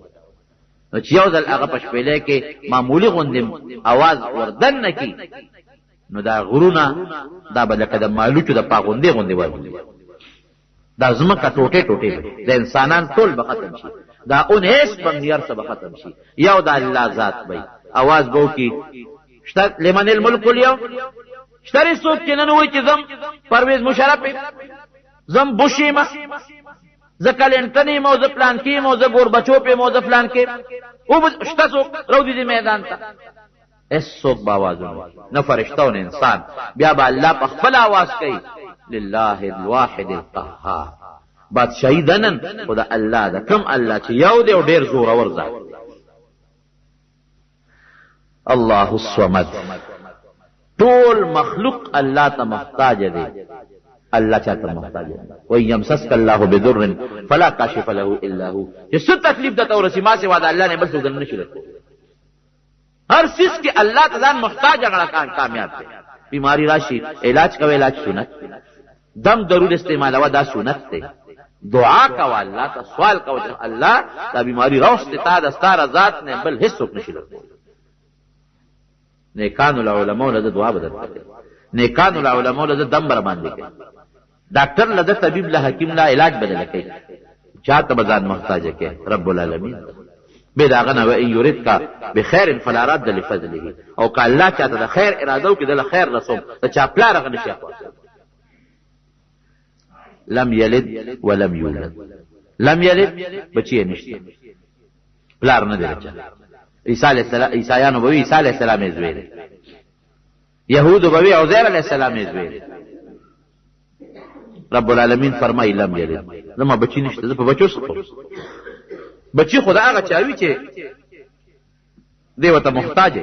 نو چې یو ځل هغه په شپېلې کې معمولی غوندې आवाज وردن نکي نو دا غرونه دا بلکه د مالوچو د پاغوندې غوندې وایي دا زمکه ټوټه ټوټه د انسانان ټول به ختم شي دا اون هیڅ بندیار سره ختم شي یو د الله ذات وي आवाज بو کی شت لمن الملك اليوم شتري څوک چې نن وای چې زم پرویز مشرف زم بوشیما زکلنټنی موزه پلان کې موزه ګور بچو په موزه پلان کې او شت څوک رو دي میدان ته اس څوک باوازونه نه فرشتہ او نه انسان بیا به الله په خپل आवाज کوي لله الواحد القهار بادشاہی دنن خدا الله دا کم الله چې یو دی او ډیر زور اور ذات الله الصمد ټول مخلوق الله ته محتاج دی الله چاته محتاج دی و يمسسك الله بضر فلا كاشف له الا هو چې څه تکلیف دته ورسی ما سي وعده الله نه بل څه نشي رکو هر چیز کې الله تعالی محتاج هغه کامیاب دی بیماری راشي علاج کوي علاج سنت دم درود استعمال وا دا سنت دی دعا کا الله ته سوال کو الله دا بیماری راوست تا د ستاره ذات نه بل هیڅ څوک نشي رکو نیکان العلماء له دعا بدل کړي نیکان العلماء له دم بر باندې کوي ډاکټر له طبيب له حکیم له علاج بدل کوي چاته بزان محتاج کوي رب العالمین بداغنا و ان يريدك بخير فلا رد لفضله او که الله چاته د خیر اراده وکړي د خیر رسوم ته چا پلا رغنه شي لم یلد ولم یولد لم یلد بچی نشته پلار نه دی عیسی علیہ السلام عیسایانو به عیسی علیہ السلام زوی یهود به عزیر علیہ السلام زوی رب العالمین فرمای لم یلد زما بچی نشته زه په بچو سپو بچی خدا هغه چاوي چې دی وته محتاج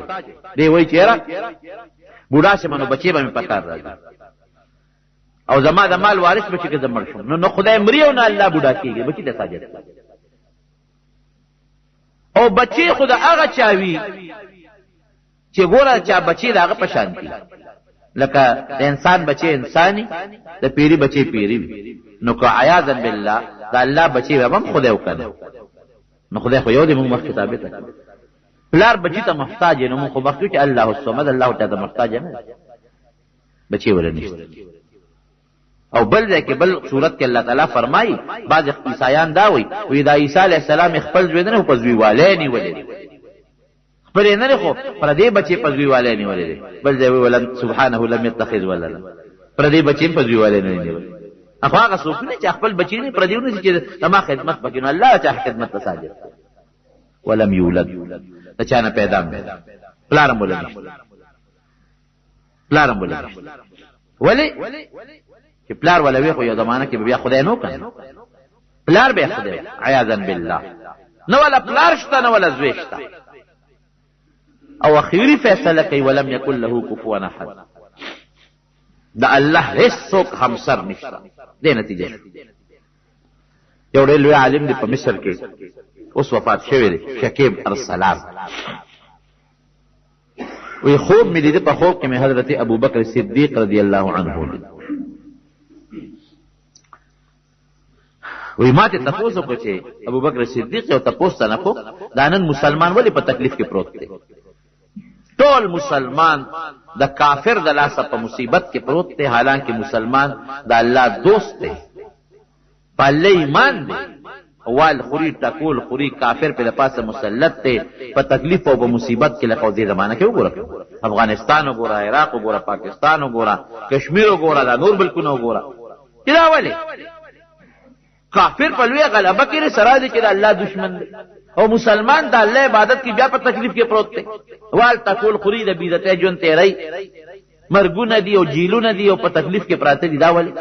دی وای چیرې بوډا شمنو بچی به پکار راځي او زما د مال وارث بچی کې زمړ شو نو خدای مریو نه الله بوډا کیږي بچی د ساجد او بچی خدا هغه چاوي چې ګوره چا بچی داغه پشانتی لکه د انسان بچی انساني د پیری بچی پیری نو کو عیاذ بالله دا الله بچی به هم خدای وکړي نو خدای خو یو دې موږ کتابه ته پلار بچی ته محتاج نو موږ خو بخښو چې الله الصمد الله تعالی محتاج نه بچی ولنيشته او بل ځکه بل صورت کې الله تعالی فرمایي بعض عیسایان دا وي دا عیسی علی السلام خپل ژوندنه په ځوی والے نه ولې خپل نه خو پر دې بچی په ځوی والے نه ولې بل ځای ولن سبحانه لم يتخذ ولدا پر دې بچی په ځوی والے نه ولې هغه څوک نه چې خپل بچی نه پر دې نه چې تما خدمت وکړي الله چې خدمت تساجد ولم یولد دا چانه پیدا مې پلارم ولې پلارم ولې ولی چې پلار ولوي خو یو زمانہ کې بیا خدای نو کړ پلار به خدای عیاذن بالله نو ولا پلار شته نو ولا زوی شته او اخیری فیصله کوي ولم یکن له کفوا احد دا الله هیڅ څوک همسر نشته دې نتیجه یو ډېر لوی عالم دی په مصر کې اوس وفات شوی دی شکیب ارسلان وی خوب می لیده په خوب کې مې حضرت ابوبکر صدیق رضی الله عنه وی ماته تاسو کو چې ابوبکر صدیق یو تاسو نه کو دانن مسلمان ولی په تکلیف کې پروت دی ټول مسلمان د کافر د لاسه په مصیبت کې پروت دی حالانکه مسلمان د الله دوست دی په ایمان دی وال خوري ټکول خوري کافر په پاسه مسلط دی په تکلیف او په مصیبت کې لکه دې زمانہ کې وګوره افغانستان وګوره عراق وګوره پاکستان وګوره کشمیر وګوره دا نور ملکونه وګوره چې دا ولې کافر په لوی غلبه کې سره دي چې الله دشمن دی او مسلمان د الله عبادت کې بیا په تکلیف کې پروت دی وال تقول خرید بیدته جون تیری مرګونه دي او جیلونه دي او په تکلیف کې پراته دي دا ولې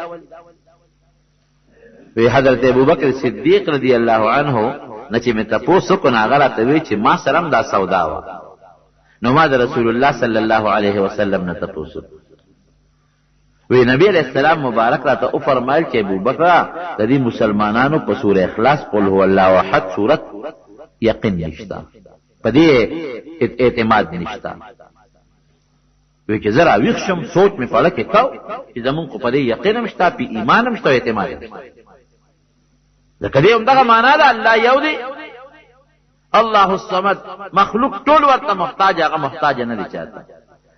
وی حضرت ابوبکر صدیق رضی الله عنه نه چې مې تاسو کو ناغره ته وی چې ما سرم دا سودا وا نو ما د رسول الله صلی الله علیه وسلم نه تاسو وی نبی علیہ السلام مبارک راته او فرمایل چې ابوبکر د دې مسلمانانو په سوره اخلاص قل هو الله احد سورت یقین نشتا په دې اعتماد نشتا وی چې زرا ویښم سوچ می پړه کې کاو چې زمون کو په دې یقین نشتا په ایمان نشتا اعتماد نشتا ځکه دې همدغه معنا ده الله یو دی الله الصمد مخلوق ټول ورته محتاج هغه محتاج نه دي چاته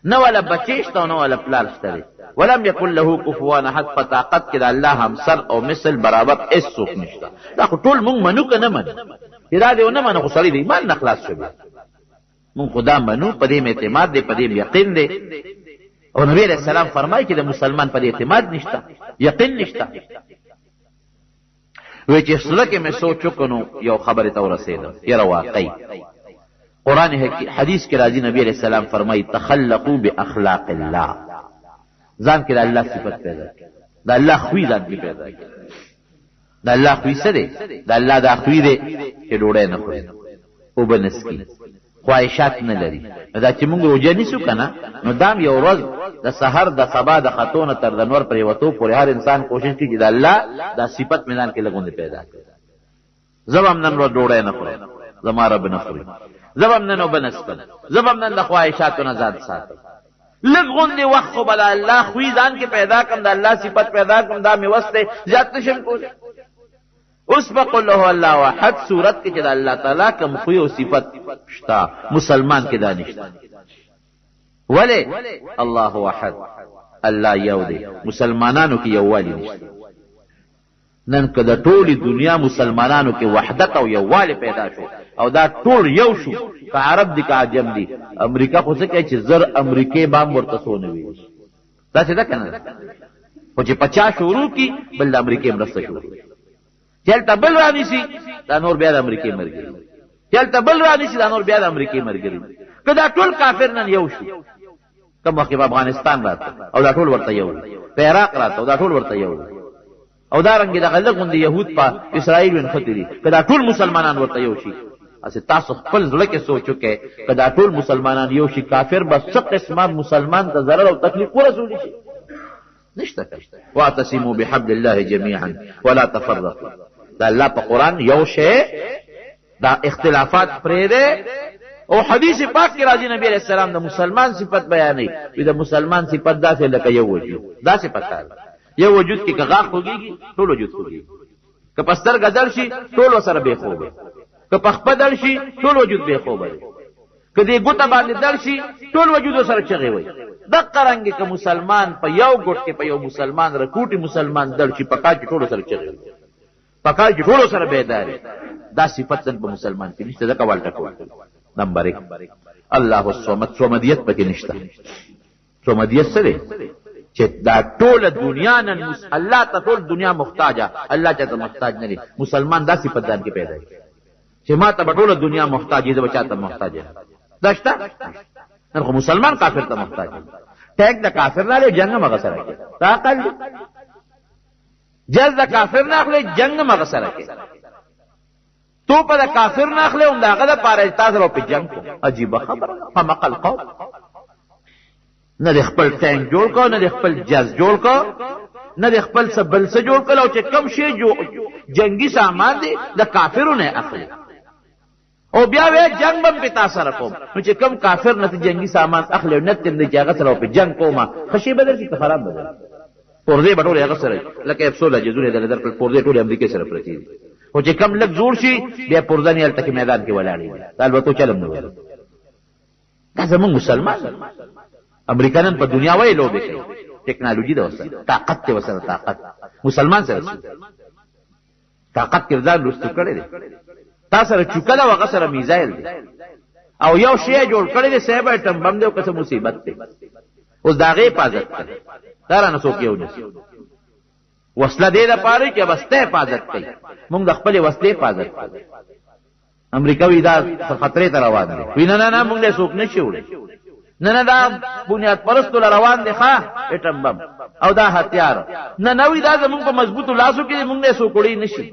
نه ولا بچیشته نه ولا پلار شته ولم يكن له كفوا احد فطاقت کې د الله همسر او مثل برابر اس څوک نشته دا ټول مونږ منو کنه من دا دې نه منو خو سړی دی ایمان نه خلاص شوی مونږ خدا منو په دې اعتماد دی په دې یقین دی او نبی علیہ السلام فرمایي چې د مسلمان په دې اعتماد نشته یقین نشته وی چې سره کې مې سوچ وکړو یو خبره ته ورسېده یره واقعي قرآن حدیث کې راځي نبی علیہ السلام فرمایي تخلقوا باخلاق الله ځان کې د الله صفت پیدا کړه د الله خوې ځان کې پیدا کړه د الله خوې څه دی د الله دا خوې دی چې ډوډۍ نه خوري او بنسکی خواهشات نه لري دا چې موږ روزه نیسو کنه نو دام یو ورځ د سحر د سبا د خاتون تر د نور پرې وته پورې هر انسان کوشش کوي چې د الله دا صفت میدان کې لګوندې پیدا کړي زبم نن ورځ ډوډۍ نه خوري زما رب نه خوري زبم نن وبنسکل زبم نن د خواهشاتو نه ځان ساتي لګوندې وخت خو بل الله خوې ځان کې پیدا کړم د الله صفت پیدا کړم دا مې وسته زیات نشم کولی اوس بقول له الله واحد صورت کې چې د الله تعالی کوم خو او صفت شتا مسلمان کې دانشته ولی الله واحد الله یو دی مسلمانانو کې یووالی نشته نن که د ټولي دنیا مسلمانانو کې وحدت او یووالی پیدا شو او دا ټول یو شو که عرب دي که عجم دي امریکا خو څه کوي چې زر امریکې بام ورته سونه وي دا څه ده کنه خو چې 50 شروع کی بل د امریکې مرسته شروع چلته بل رانی سي دا نور بیا د امریکې مرګري چلته بل رانی سي دا نور بیا د امریکې مرګري کدا ټول کافر نن یو شي کوم وخت په افغانستان راته او دا ټول ورته یو په عراق راته او دا ټول ورته یو او دا رنګ د غلغوند يهود په اسرائیل ون فتري کدا ټول مسلمانان ورته یو شي اسه تاسو خپل ځل کې سوچو کې کدا ټول مسلمانان یو شي کافر بس څه قسمه مسلمان ته ضرر او تکلیف ورسول شي نشته واعتصموا بحبل الله جميعا ولا تفرقوا دا الله په قران یو شی دا اختلافات پرې ده او حدیث پاک کې راځي نبی علیہ السلام د مسلمان صفت بیانوي د مسلمان صفت داسې لکه یو وجود داسې پکار یو وجود کې غاښ خوږي ټول وجود خوږي که پستر غدل شي ټول سره به خوبه که پخپدل شي ټول وجود به خوبه که دې ګوته باندې دل شي ټول وجود سره چغي وي د قرانګي که مسلمان په یو ګټ کې په یو مسلمان رکوټي مسلمان دل شي پکا چې ټول سره چغي پکا چې ټول سره بيداري دا صفت په مسلمان کې نشته ځکه والټه کوي نمبر 1 الله الصمد صمدیت پکې نشته صمدیت سره چې دا ټول دنیا نن الله ته ټول دنیا محتاجه الله ته محتاج نه دي مسلمان دا صفت ځان کې پیدا کړي چې ما ته ټول دنیا محتاج دي بچا ته محتاج دا شته نن خو مسلمان کافر ته محتاج ټیک د کافر نه له جنگ مغه سره کې طاقت جز د کافر نه خپل جنگ مغه سره کې تو په کافر نه خپل هم داغه د پاره تاسو په جنگ کو عجیب خبره فمقل قوم نه د خپل ټینګ جوړ کو نه د خپل جز جوړ کو نه د خپل سبل سره جوړ کړو چې کم شي جو جنگي سامان دي د کافرو نه اخلي او بیا وې جنگ بم پتا سره کوم نو چې کم کافر نه جنگي سامان اخلي نه تم نه جګه سره په جنگ کومه خشي بدل شي خراب بدل پردې بټول هغه سره لکه افسوله جزونه د نظر پر پردې ټول امریکای سره پرتی دي او چې کم لګ جوړ شي بیا پردانی الته کې میدان کې ولاړی البته چلم نه ولا دا زمون مسلمان امریکایان په دنیا وای لوبه کوي ټیکنالوژي دا وسه طاقت ته وسه طاقت مسلمان سره طاقت کردار لستو کړی دی تاسو سره چوکله وغه سره میزایل دی او یو شی جوړ کړی دی صاحب ټم بم دی او کسه مصیبت دی اوس داغه حفاظت کوي دا نه څوک یو نشي وسله دې لپاره چې بسته حفاظت کوي موږ د خپل وسلې حفاظت کوو امریکا وی دا خطرې ته روان دي وینا نه موږ له څوک نشي وړي نه دا بنیاد پرستو روان دي ښا اټم بم او دا هتیار نه نوې دا زموږ په مضبوطو لاسو کې موږ له څوک وړي نشي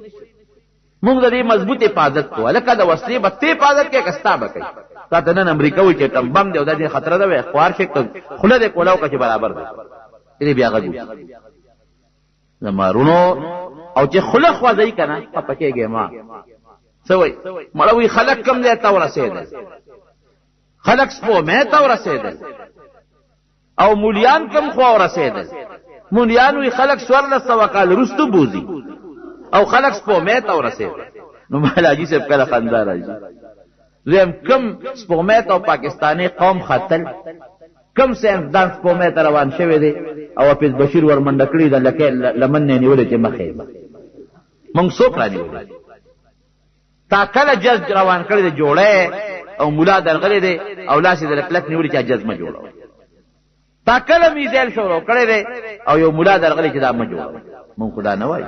موږ د دې مضبوط حفاظت کوو لکه د وسلې بسته حفاظت کې کستا بکې تا ته نن امریکا وی چې اټم بم دی او دا دې خطر ده خوار شي خله دې کولاو کې برابر دی دې بیا غږو زمارونو او چې خله خوځي کنه پکېږي ما سوي مړوي خلق کم دی تا ورسېدل خلق سپو مې تا ورسېدل او مولیان کم خو ورسېدل مولیان وی خلق سورل سوکال رستو بوزي او خلق سپو مې تا ورسېدل نو مالاجي صاحب کله خندا راځي زم کم سپو مې او پاکستاني قوم خاتل کم سیم دان سپو مې روان شوی دی او پیس بشیر ور منډ کړی د لکه لمن نه نیولې چې مخې مونږ څوک را نیولې تا کله جز روان کړی دی جوړه او مولا درغلی دی او لاس دې کلک نیولې چې جز ما جوړو تا کله میزل شروع کړی دی او یو مولا درغلی چې دا ما جوړو مونږ خدا نه وای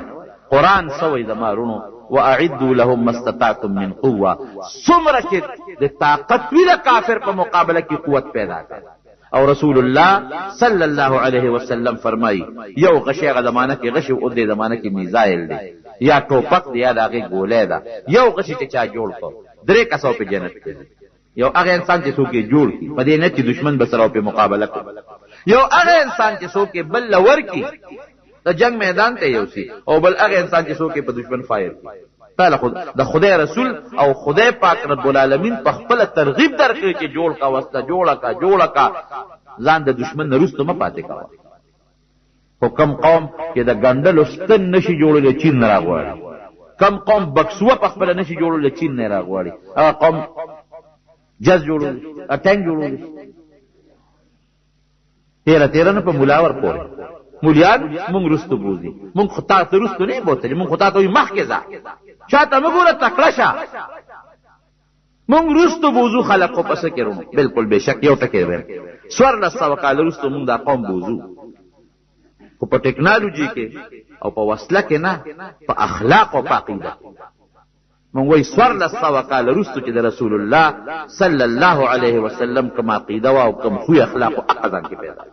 قران سوې زمارونو واعدوا لهم ما استطعتم من قوه څومره چې د طاقت ویله کافر په مقابله کې قوت پیدا کړ او رسول الله صلی الله علیه وسلم فرمای یو غشی غزمانه کې غشی او د زمانه کې میزایل دی یا ټوپک دی یا دغه ګولې ده یو غشی چې چا جوړ کو درې کسو په جنت کې یو هغه انسان چې څوک جوړ کی په دې نه چې دشمن بسره په مقابله کوي یو هغه انسان چې څوک بل لور کی د جنگ میدان ته یوسی او بل هغه انسان چې څوک په دشمن فایر کی تعالی خود د خدای رسول او خدای پاک رب العالمین په خپل ترغیب درکړي چې جوړ کا واسطه جوړه کا ځان د دشمن نرسته ما پاتې کا حکم قوم چې د ګندل واستن نشي جوړول چین نه راغواړي کم قوم بکسوه په خپل نشي جوړول چین نه راغواړي هغه قوم جز جوړول اټنګ جوړول تیرا نه په ملاور پورې مولیان مونږ رستو بوزي مونږ خطا ته رستو نه بوتل مونږ خطا ته مخ کې ځه چاته مګوره تکړه مونږ رستو بوزو خلق کو پس کېرو بالکل بشک یو ټکی وې سور لسو کال رستو مونږ دا قوم بوزو خو په ټیکنالوژي کې او په وسله کې نه په اخلاق او په عقیده مونږ وې سور لسو کال رستو چې د رسول الله صلی الله علیه وسلم کما عقیده او کم خو اخلاق او اقدام کې پیدا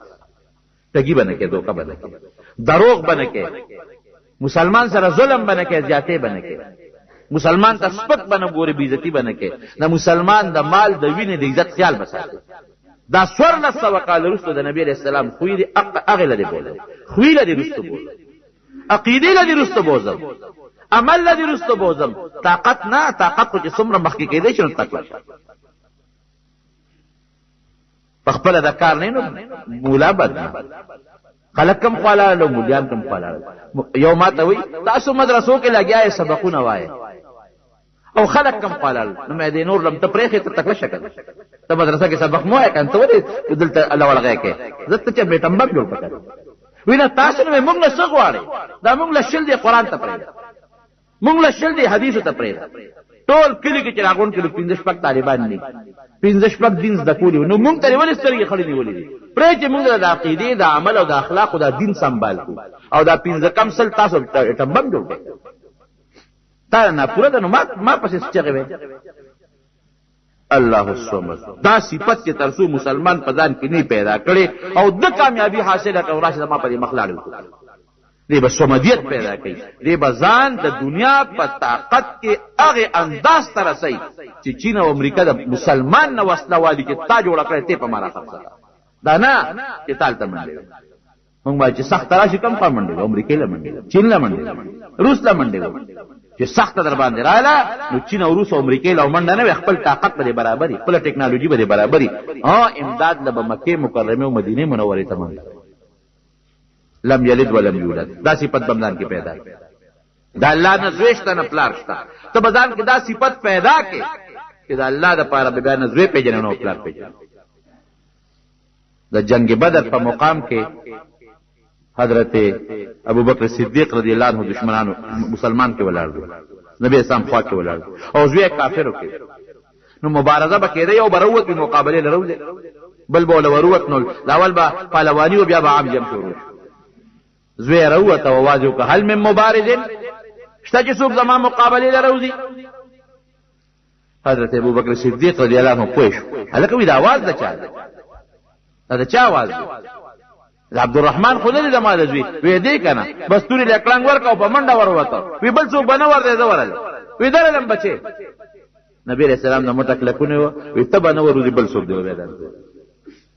تگی بنه کې دوکا بنه کې دروغ بنه کې مسلمان سره ظلم بنه کې زیاته بنه کې مسلمان ته سپک بنه ګوري بیزتی بنه کې د مسلمان د مال د وینې د عزت خیال بساته دا سور لسو وقال رسول د نبی رسول الله خو دې اغله دې بوله خو دې رسول بوله عقیده دې رسول بوزم عمل دې رسول بوزم طاقت نه طاقت کو چې څومره مخکې کېدې شنو تکلیف خپل د کار نه نو مولا بد خلق کم خلال او مولیان کم خلال یو ماته وي تاسو مدرسو کې لګیاي سبقونه وای او خلق کم خلال نو مې دې نور لم ته پرېخه ته تکل شکل ته مدرسه کې سبق مو وای کنه ته ودې دلته الله ولغه کې زته چې به تمبک جوړ پکړ وینا تاسو نه موږ نه سغواړي دا موږ له شل دي قران ته پرې موږ له شل دي حدیث ته پرې ټول کلی کې چې راغون کې 15 پک طالبان دي 15 پک دین زده کولی نو موږ ته ولې سترګې خړې نیولې دي پرې چې موږ د عقیده د عمل او د اخلاق او د دین سنبال کو او دا 15 کم سل تاسو ټمبم جوړ کړئ تا نه پوره ده نو ما پسې چغې وې الله الصمد دا صفت چې ترسو مسلمان پدان کې نه پیدا کړي او د کامیابی حاصله کړو راشه ما په مخلاړو دی به سمدیت پیدا کوي دی به ځان د دنیا په طاقت کې هغه انداز ته رسي چې چین او امریکا د مسلمان نه وسله والي کې تا جوړ کړی ته په مارا خبره دا نه چې تال ته منډي موږ به چې سخت راشي کم په منډي امریکا له منډي چین له منډي روس له منډي چې سخت در باندې رااله نو چین او روس او امریکا له منډه نه خپل طاقت به برابرۍ خپل ټیکنالوژي به برابرۍ امداد له مکه مکرمه او مدینه منوره ته منډي لم یلد ولم یولد دا صفت بمدان کې پیدا دا الله نه زويشته نه پلار شته ته بزان کې دا صفت پیدا کې چې دا الله د پاره به بیان زوی پیژنو پلار پیژنو د جنگ بدر په مقام کې حضرت ابوبکر صدیق رضی الله عنه دشمنانو مسلمان کې ولاړ دي نبی اسلام خوا کې ولاړ او زوی کافرو کې نو مبارزه به کېده یو بروت په مقابله لروله بل بوله وروت نو لاول با پهلوانی او بیا به عام جم شروع زوی راوته आवाज وکړ هل من مبارزین شته چې څوک زما مقابله لروزي حضرت ابوبکر صدیق رضی الله عنه پوښ هلکه وی دا आवाज د چا دا چا आवाज د عبدالرحمن خو نه زما د زوی وی دی کنه بس توري لکړنګ ورکاو په منډه وروته وی بل څوک بنه ور دی زورل وی درلم بچي نبی رسول الله نو مټک لکونه وی ته بنه ورودي بل څوک دی وی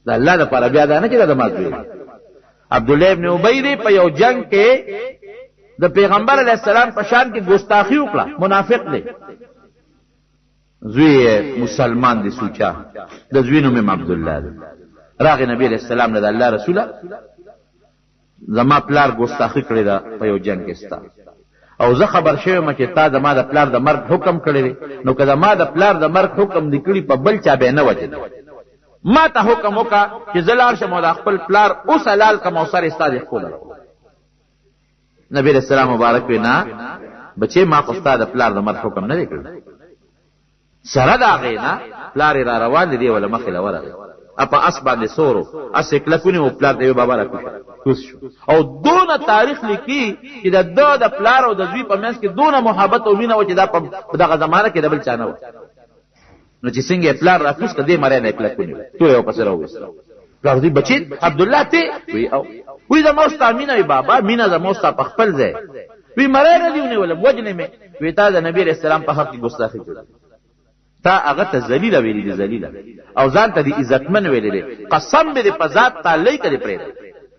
دا الله د پر بیا دا نه چې د مازوی عبد الله ابن ابی دی په یو جنگ کې د پیغمبر علیه السلام په شان کې ګستاخی وکړه منافق دی زوی مسلمان دی سوچا د زوی نوم عبد الله دی راغی نبی علیہ السلام نه د الله رسوله زما پلار ګستاخی کړی دا په یو جنگ کې ستا او زه خبر شوم چې تا زما د پلار د مرګ حکم کړی نو که زما د پلار د مرګ حکم دی کړی په بل چا به نه وجه ما ته حکم وکا چې زلال شمو د خپل پلار او سلال کا موثر استاد خپل نبی رسول الله مبارک وینا بچي ما خو استاد پلار د مرګ حکم نه دی کړی سره دا غینا پلار را روان دی ولا مخله ورغی اپا اس باندې سورو اس کلکونی او پلار دی بابا را کوس او دونه تاریخ لیکي چې د پلار او د زوی په منځ کې دونه محبت او مینه و چې دا په دغه زمانہ کې دبل چانه و نو چې څنګه پلار را کوس کدي مړ نه کلکونی تو یو پس راوځ پلار دی بچی عبد الله ته وی او وی دا موستا مینه وی بابا مینه دا موستا په خپل ځای وی مړ نه دیونه ولا وجنه می وی تا د نبی رسول الله په حق کې ګستاخی کړه تا هغه ته ذلیل ویلی دي ذلیل او ځان ته دي عزتمن ویلی دي قسم به په ذات تعالی کړي پرې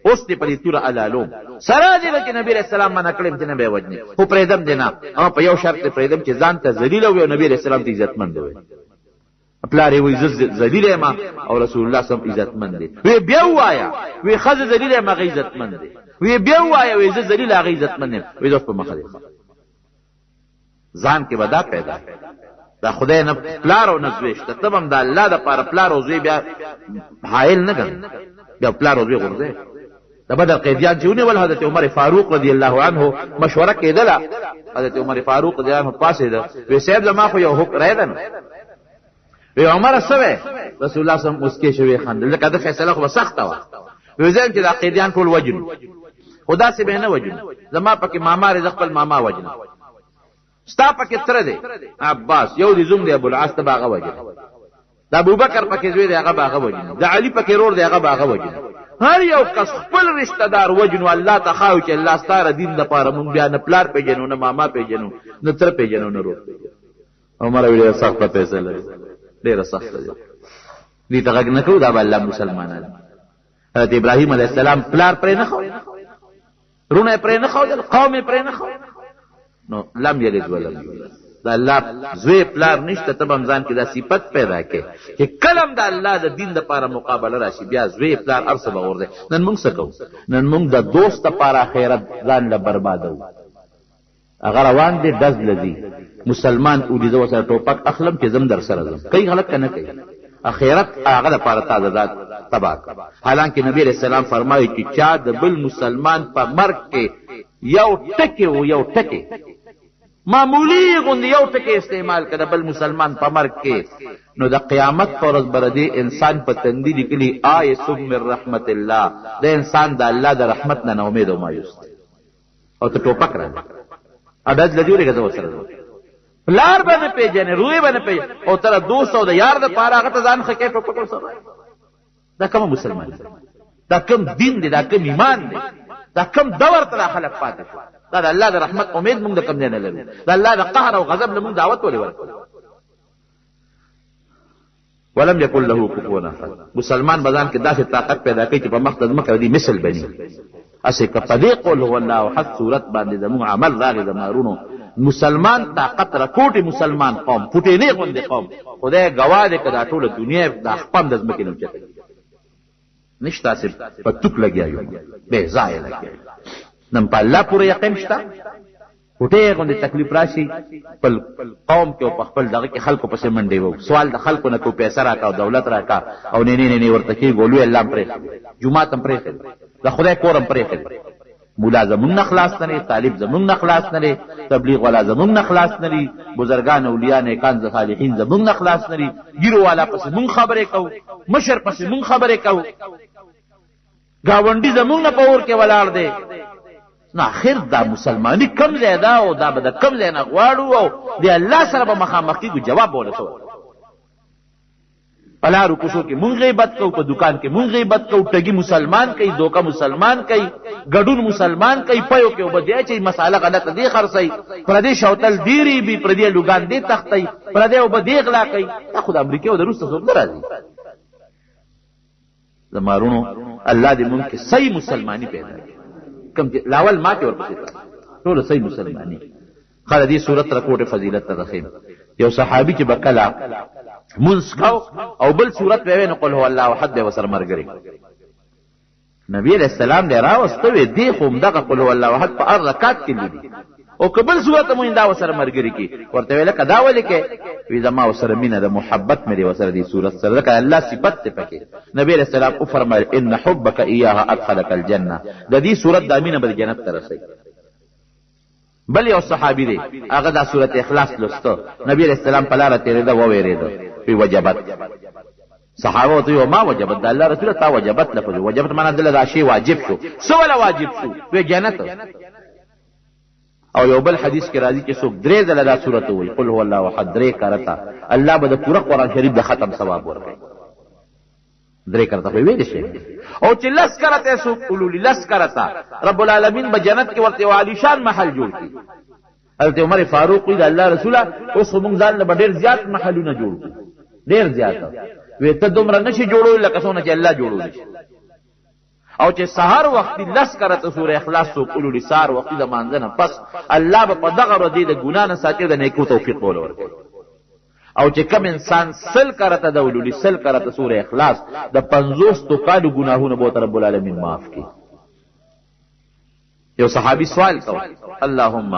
اوس دې پرې تور علالوم سره دې چې نبی رسول الله منع کړم چې نه به وجني خو پرې دم دینا او په یو شرط پرې دم چې ځان ته ذلیل او نبی رسول الله ته عزتمن وي خپل وی ذلیل ما او رسول الله صلی الله علیه وسلم عزتمن دي وی بیا وایا وی خز ذلیل ما عزتمن دي وی بیا وایا وی ذلیل هغه عزتمن وي دوست په مخه ځان کې ودا پیدا دا خدای نه پلار او نزويشت تبم دا الله د پاره پلار او زوی بیا حائل نه کړ بیا پلار او زوی ورځي د بدر قیدیان جوړونه ول حضرت عمر فاروق رضی الله عنه مشوره کېدله حضرت عمر فاروق رضی الله عنه پاسه ده وی صاحب زما خو یو حکم راځن وی عمر سره رسول الله صلی الله علیه وسلم اوس کې شوی خندل لکه د فیصله خو سخت و وی ځین چې د قیدیان ټول وجن خدا سے به نه وجن زما پکې ماما رزق خپل ماما وجن ستا پکې تر دی عباس یو دی زوم دی ابو العاص ته باغه وجه د ابوبکر پکې زوی دی هغه باغه وجه د علی پکې رور دی هغه باغه وجه هر یو کس خپل رشتہ دار وجنو الله تخاو چې الله ستاره دین د پاره مونږ بیا نه پلار پیجنو نه ماما پیجنو نه تر پیجنو نه رور عمر ویل سخت فیصله ډیره سخت دي ته غږ نه کو دا الله مسلمانانو حضرت ابراهیم علیه السلام پلار پرې نه خو رونه پرې نه خو قوم پرې نه خو نو لم یلد ولم یولد دا الله زوی پلار نشته ته بمزان کې دا صفت پیدا کې چې کلم د الله د دین د لپاره مقابله راشي بیا زوی پلار ارسه باور نن موږ څه کوو نن موږ د دوست لپاره خیرت ځان له بربادو اگر روان دي دز لذي مسلمان او دې وسره ټوپک اخلم چې زم در سره زم کوي غلط کنه کوي اخرت هغه لپاره تازه ذات تباہ حالانکه نبی رسول الله فرمایي چې چا د بل مسلمان په مرګ کې یو ټکی معمولی غوند یو ټکی استعمال کړه بل مسلمان په مرګ کې نو د قیامت پر ورځ بردي انسان په تندي لیکلي آیسم من رحمت الله د انسان د الله د رحمت نه امید او مایوس او ته ټوپک راځي اډاج لجوري غزو سره لار باندې پیژنې روي باندې پیژنې او تر دوست او د یار د پاره هغه ته ځان خکې ټوپک سره دا کوم مسلمان دا کوم دین دی دا کوم ایمان دی دا کم دور ته خلق پاتې دا د الله د رحمت امید موږ د کم نه لرو دا الله د قهر او غضب موږ دعوت ولې ورکړو ولم يكن له كفوا احد مسلمان بزان کې داسې طاقت پیدا کوي چې په مقصد مکه دی مثل بني اسه کپدې قول هو الله احد صورت باندې زمو عمل راغی زمارونو مسلمان طاقت رکوټي مسلمان قوم پټې نه غوندې قوم خدای گواه دې کړه ټول دنیا د خپل د ځمکې نه چته نشتا صرف پتوک لګیایو به ځای لګیایو نن په الله پورې یقین شته پټه غوندې تکلیف راشي خپل قوم کې او خپل دغه کې خلکو پسې منډي وو سوال د خلکو نه کو پیسې راکا او دولت راکا او نه ورته کې ګولو الله پرې جمعه تم پرې د خدای کورم پرې مولا زمون نخلاص نه طالب زمون نخلاص نه تبلیغ والا زمون نخلاص نه بزرگان اولیاء نیکان صالحین زمون نخلاص نه ګیرو والا پس مون خبره کو مشر پس مون خبره کو گاونډي زمون نه پور کې ولاړ دی نو آخر دا مسلمانی کم ځای ده او دا به د کم ځای نه غواړو او د الله سره به مخامخ کېږو جواب به ورسوو پلارو کوڅو کې مونږ غیبت کوو په دکان کې مونږ غیبت کوو ټګي مسلمان کوي دوکه مسلمان کوي ګډون مسلمان کوي پیو کې اوبه دی چې مساله غلطه دی خرڅوي پردې شوتل دی ریبي پردې لوګان دی تختوي پردې اوبه دی غلا کوي دا خو د امریکې او د روس څخه څوک نه راځي زمارونو الله دې مونږ کې صحیح مسلمانی پیدا کړي کوم لاول ما کې ورپسې ټول صحیح مسلمانی خاله دې صورت رکوټه فضیلت ته رخیم یو صحابي چې بکلا منس کاو او بل صورت به نو قل هو الله احد وسر مرګري نبی علیہ السلام دې راوستوي دی خو دغه قل هو الله احد په ار رکعت کې لیدي او قبل صورت مو دا وسر مرګري کې ورته ویل کدا ولې کې وی زما وسر مینه د محبت مې وسر دې صورت سره کله الله صفت ته پکې نبی علیہ السلام او فرمایل ان حبک ایاها ادخلک الجنه د دې صورت د امینه به جنت ته رسي بل یو صحابي دی هغه د سورۃ اخلاص لوستو نبی علیہ السلام په لار تیرې دا وویریدو په وجبت صحابه ته ما وجبت د الله رسول ته وجبت لفظ وجبت معنا دل دا شی واجب شو سو ولا واجب شو وی جنت او یو بل حدیث کې راځي چې څوک درې ځله دا سورۃ وی قل هو الله احد درې کرتا الله به د پوره قران شریف د ختم ثواب ورکړي درې کرتا په ویل شي او چې لس کرتا څوک اولو لس کرتا رب العالمین به جنت کې ورته عالی شان محل جوړ کړي حضرت عمر فاروق وی د الله رسول اوس موږ ځان له ډېر زیات محلونه جوړ کړو ډېر زیات وی ته دومره نشي جوړول لکه څنګه چې الله جوړول شي او چې سحر وخت لس کرته سوره اخلاص سو کولو لسار وخت د مانځنه پس الله به په دغه ورځې د ګنا نه ساتي د نیکو توفیق ورکړي او چې کم انسان سل کرته د ولولي سل کرته سوره اخلاص د 50 تو کالو ګناهونه به رب العالمین معاف کړي یو صحابي سوال کوي اللهم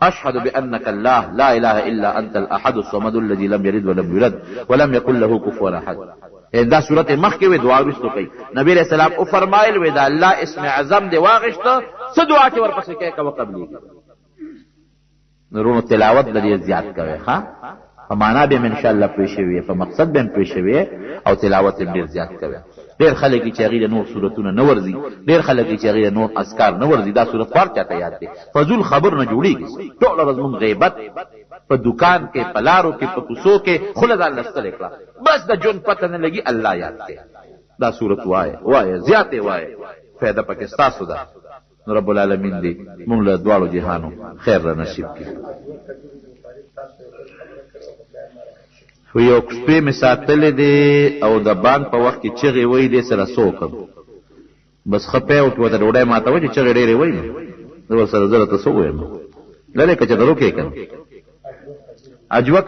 اشهد بانك الله لا اله الا انت الاحد الصمد الذي لم يلد ولم يولد ولم يكن له كفوا احد دا سورت مخ کې و دعا وستو کوي نبی رسول الله او فرمایل و دا الله اسم اعظم دی واغشته څه دعا کې ورپسې کوي کوي قبلي نورو تلاوت د دې زیات کوي ها په معنا به ان شاء الله پېښوي په مقصد به پېښوي او تلاوت ډیر زیات کوي ډیر خلک چې غیر نور صورتونه نه ورزي ډیر خلک چې غیر نور اذکار نه ورزي دا صورت پار چاته یاد دي فضول خبر نه جوړيږي ټول ورځ مونږ غیبت په دکان کې پلارو کې په کوڅو کې خلد الله ستل کړه بس د جون پته نه لګي الله یاد دی دا صورت وای زیاته وای فائدہ پکې تاسو ده رب العالمین دی مونږ له دوالو جهانو خیر را نصیب کړي خو یو شپې مې ساتلې دی او د بانک په وخت کې چغې وای دی سره سوکم بس خپې او ته ډوډۍ ماته وای چې چغې ډېرې وای نو سره زره ته سو وایم لکه کچ درو کې کنه اجوا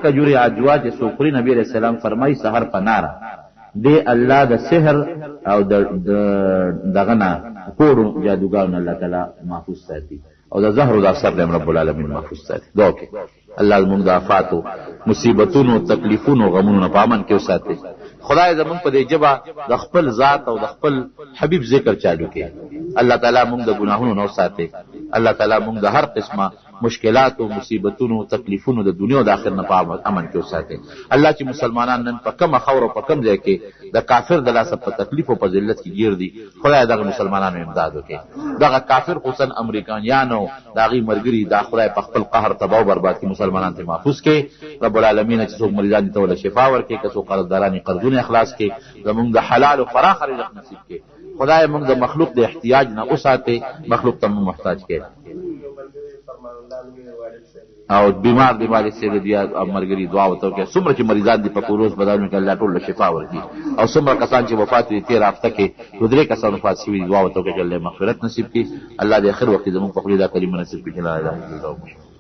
کجوره اجوا چې سوکري نبی رسول الله فرمای سحر پناره دی الله د سحر او د دغنا کورو جادوګان الله تعالی محفوظ ساتي او د زهر او د اثر رب العالمین محفوظ ساتي دوکه الله زموږ د آفاتو مصیبتونو تکلیفونو غمونو په امن کې وساتي خدای زموږ په دې جبا د خپل ذات او د خپل حبیب ذکر چالو کې الله تعالی موږ د ګناهونو نو ساتي الله تعالی موږ د هر قسمه مشکلات او مصیبتونو تکلیفونو د دنیا او د آخرت نه په امن کې وساتي الله چې مسلمانان نن په کومه خور او په کوم ځای کې د کافر د لاسه په تکلیف او په ذلت کې گیر دي خدای دغه مسلمانانو امداد وکړي دغه کافر خصوصا امریکایانو دغه مرګري د خدای په خپل قهر تباہ او برباد کې مسلمانان ته محفوظ کړي رب العالمین چې څوک مریضان ته ول شفا ورکړي که څوک قرضداران قرضونه اخلاص کړي زموږ د حلال او فراخ رزق نصیب کړي خدای موږ د مخلوق د احتیاج نه اوساته مخلوق ته محتاج کړي او بیمار سے دیا مرګري دعا وته کې څومره چې مریضان دي په کوروز بدلون کې الله ټول شفا ورکړي او څومره کسان چې وفات دي 13 هفته کې دوه کسان وفات شوي دعا وته کې الله مغفرت نصیب کړي الله دې اخر وخت زموږ په خپل دا کلمه نصیب کړي لا اله الا الله